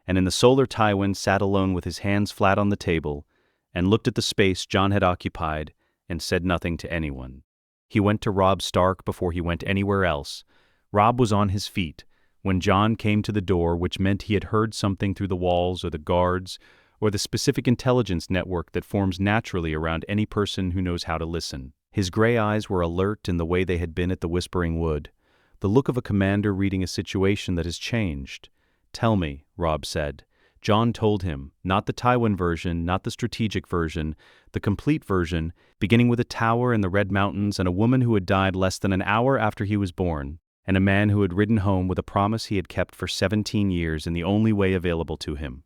and in the solar Tywin sat alone with his hands flat on the table and looked at the space Jon had occupied and said nothing to anyone. He went to Robb Stark before he went anywhere else. Robb was on his feet when Jon came to the door, which meant he had heard something through the walls or the guards or the specific intelligence network that forms naturally around any person who knows how to listen. His gray eyes were alert in the way they had been at the Whispering Wood, the look of a commander reading a situation that has changed. "Tell me," Robb said. Jon told him, not the Tywin version, not the strategic version, the complete version, beginning with a tower in the Red Mountains and a woman who had died less than an hour after he was born, and a man who had ridden home with a promise he had kept for 17 years in the only way available to him.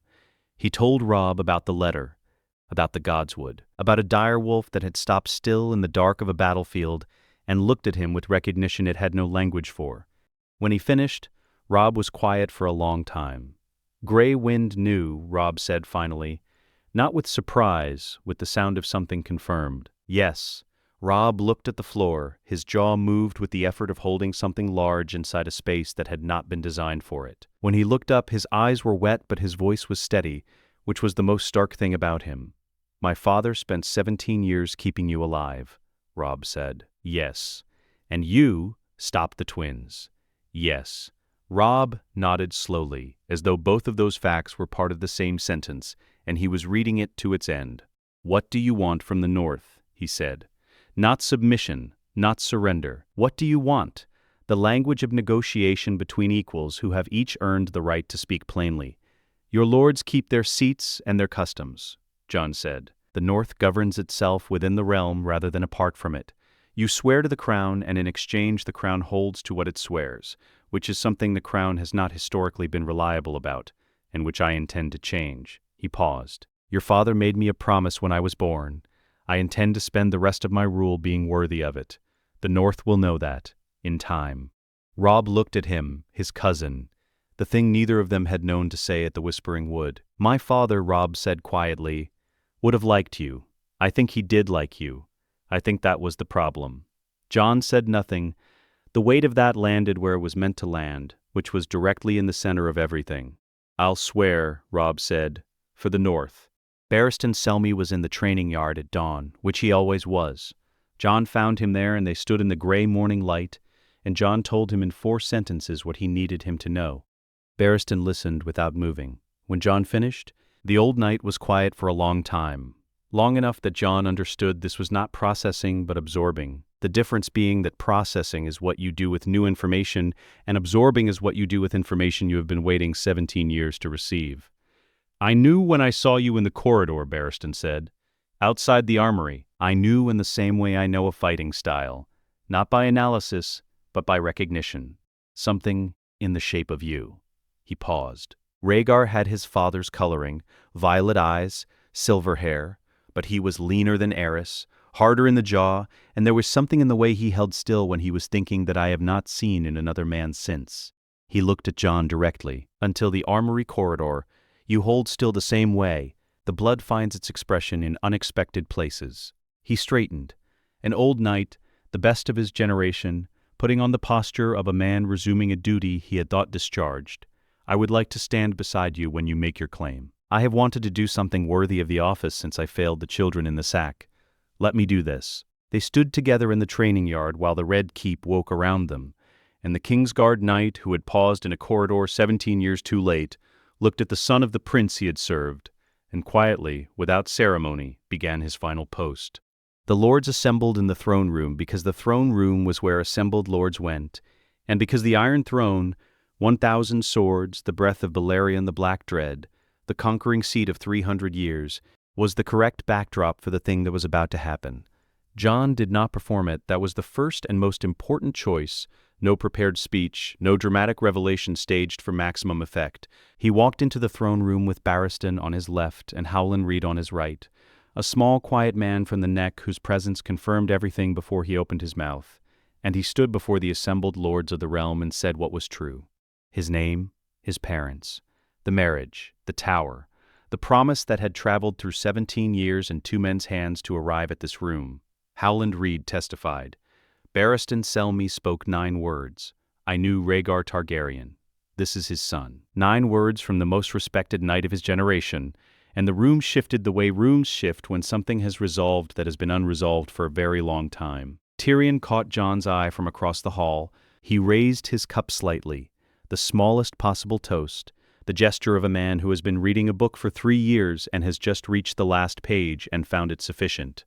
He told Robb about the letter, about the Godswood, about a direwolf that had stopped still in the dark of a battlefield and looked at him with recognition it had no language for. When he finished, Robb was quiet for a long time. "Grey Wind knew," Robb said finally, not with surprise, with the sound of something confirmed. "Yes." Robb looked at the floor, his jaw moved with the effort of holding something large inside a space that had not been designed for it. When he looked up, his eyes were wet, but his voice was steady, which was the most stark thing about him. "My father spent 17 years keeping you alive," Robb said. "Yes." "And you stopped the twins." "Yes." Robb nodded slowly, as though both of those facts were part of the same sentence, and he was reading it to its end. "What do you want from the North?" he said. "Not submission, not surrender. What do you want?" the language of negotiation between equals who have each earned the right to speak plainly. Your lords keep their seats and their customs, Jon said. The North governs itself within the realm rather than apart from it. You swear to the crown, and in exchange the crown holds to what it swears, which is something the crown has not historically been reliable about, and which I intend to change. He paused. Your father made me a promise when I was born. I intend to spend the rest of my rule being worthy of it. The North will know that, in time. Robb looked at him, his cousin, the thing neither of them had known to say at the Whispering Wood. My father, Robb said quietly, would have liked you. I think he did like you. I think that was the problem. Jon said nothing. The weight of that landed where it was meant to land, which was directly in the center of everything. I'll swear, Robb said, for the North. Barristan Selmy was in the training yard at dawn, which he always was. Jon found him there, and they stood in the gray morning light, and Jon told him in 4 sentences what he needed him to know. Barristan listened without moving. When Jon finished, the old knight was quiet for a long time, long enough that Jon understood this was not processing but absorbing, the difference being that processing is what you do with new information and absorbing is what you do with information you have been waiting 17 years to receive. I knew when I saw you in the corridor, Barristan said. Outside the armory, I knew in the same way I know a fighting style, not by analysis, but by recognition. Something in the shape of you. He paused. Rhaegar had his father's coloring, violet eyes, silver hair, but he was leaner than Aerys, harder in the jaw, and there was something in the way he held still when he was thinking that I have not seen in another man since. He looked at Jon directly. Until the armory corridor, you hold still the same way. The blood finds its expression in unexpected places. He straightened. An old knight, the best of his generation, putting on the posture of a man resuming a duty he had thought discharged. I would like to stand beside you when you make your claim. I have wanted to do something worthy of the office since I failed the children in the sack. Let me do this. They stood together in the training yard while the Red Keep woke around them, and the Kingsguard knight, who had paused in a corridor 17 years too late, looked at the son of the prince he had served, and quietly, without ceremony, began his final post. The lords assembled in the throne room because the throne room was where assembled lords went, and because the Iron Throne, 1,000 swords, the breath of Balerion the Black Dread, the conquering seat of 300 years, was the correct backdrop for the thing that was about to happen. Jon did not perform it. That was the first and most important choice. No prepared speech, no dramatic revelation staged for maximum effect. He walked into the throne room with Barristan on his left and Howland Reed on his right, a small, quiet man from the Neck whose presence confirmed everything before he opened his mouth, and he stood before the assembled lords of the realm and said what was true. His name, his parents, the marriage, the tower, the promise that had traveled through 17 years and 2 men's hands to arrive at this room. Howland Reed testified. Barristan Selmy spoke 9 words. I knew Rhaegar Targaryen. This is his son. 9 words from the most respected knight of his generation, and the room shifted the way rooms shift when something has resolved that has been unresolved for a very long time. Tyrion caught Jon's eye from across the hall. He raised his cup slightly, the smallest possible toast, the gesture of a man who has been reading a book for 3 years and has just reached the last page and found it sufficient.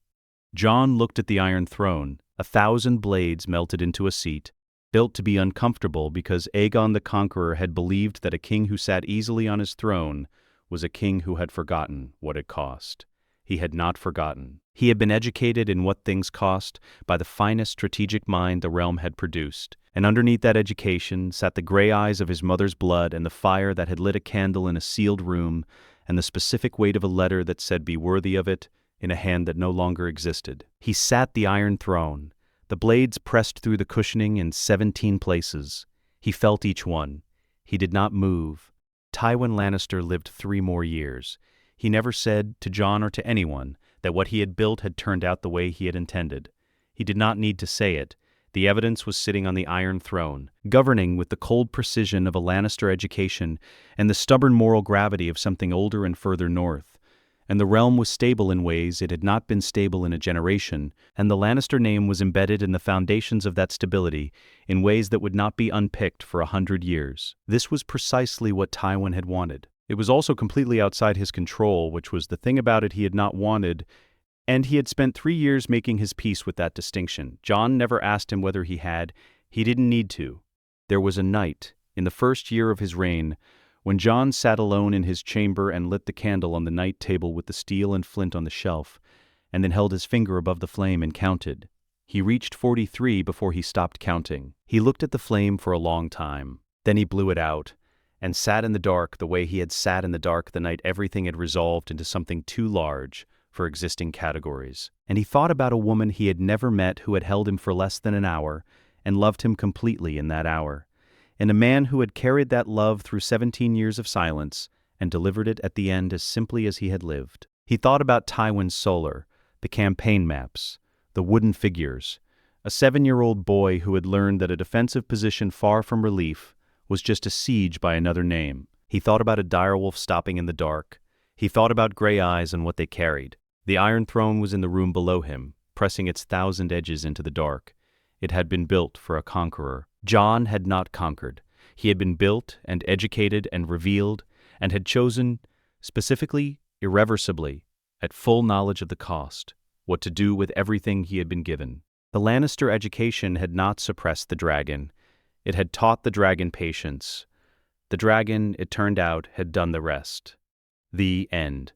Jon looked at the Iron Throne. 1,000 blades melted into a seat, built to be uncomfortable because Aegon the Conqueror had believed that a king who sat easily on his throne was a king who had forgotten what it cost. He had not forgotten. He had been educated in what things cost by the finest strategic mind the realm had produced, and underneath that education sat the gray eyes of his mother's blood and the fire that had lit a candle in a sealed room and the specific weight of a letter that said be worthy of it in a hand that no longer existed. He sat the Iron Throne, the blades pressed through the cushioning in 17 places. He felt each one. He did not move. Tywin Lannister lived 3 more years. He never said, to Jon or to anyone, that what he had built had turned out the way he had intended. He did not need to say it. The evidence was sitting on the Iron Throne, governing with the cold precision of a Lannister education and the stubborn moral gravity of something older and further north. And the realm was stable in ways it had not been stable in a generation, and the Lannister name was embedded in the foundations of that stability in ways that would not be unpicked for 100 years. This was precisely what Tywin had wanted. It was also completely outside his control, which was the thing about it he had not wanted, and he had spent 3 years making his peace with that distinction. Jon never asked him whether he had. He didn't need to. There was a night, in the first year of his reign, when Jon sat alone in his chamber and lit the candle on the night table with the steel and flint on the shelf, and then held his finger above the flame and counted. He reached 43 before he stopped counting. He looked at the flame for a long time. Then he blew it out, and sat in the dark the way he had sat in the dark the night everything had resolved into something too large for existing categories. And he thought about a woman he had never met who had held him for less than an hour and loved him completely in that hour, and a man who had carried that love through 17 years of silence and delivered it at the end as simply as he had lived. He thought about Tywin's solar, the campaign maps, the wooden figures, a 7-year-old boy who had learned that a defensive position far from relief was just a siege by another name. He thought about a direwolf stopping in the dark. He thought about gray eyes and what they carried. The Iron Throne was in the room below him, pressing its 1,000 edges into the dark. It had been built for a conqueror. Jon had not conquered. He had been built and educated and revealed, and had chosen, specifically, irreversibly, at full knowledge of the cost, what to do with everything he had been given. The Lannister education had not suppressed the dragon. It had taught the dragon patience. The dragon, it turned out, had done the rest. The end.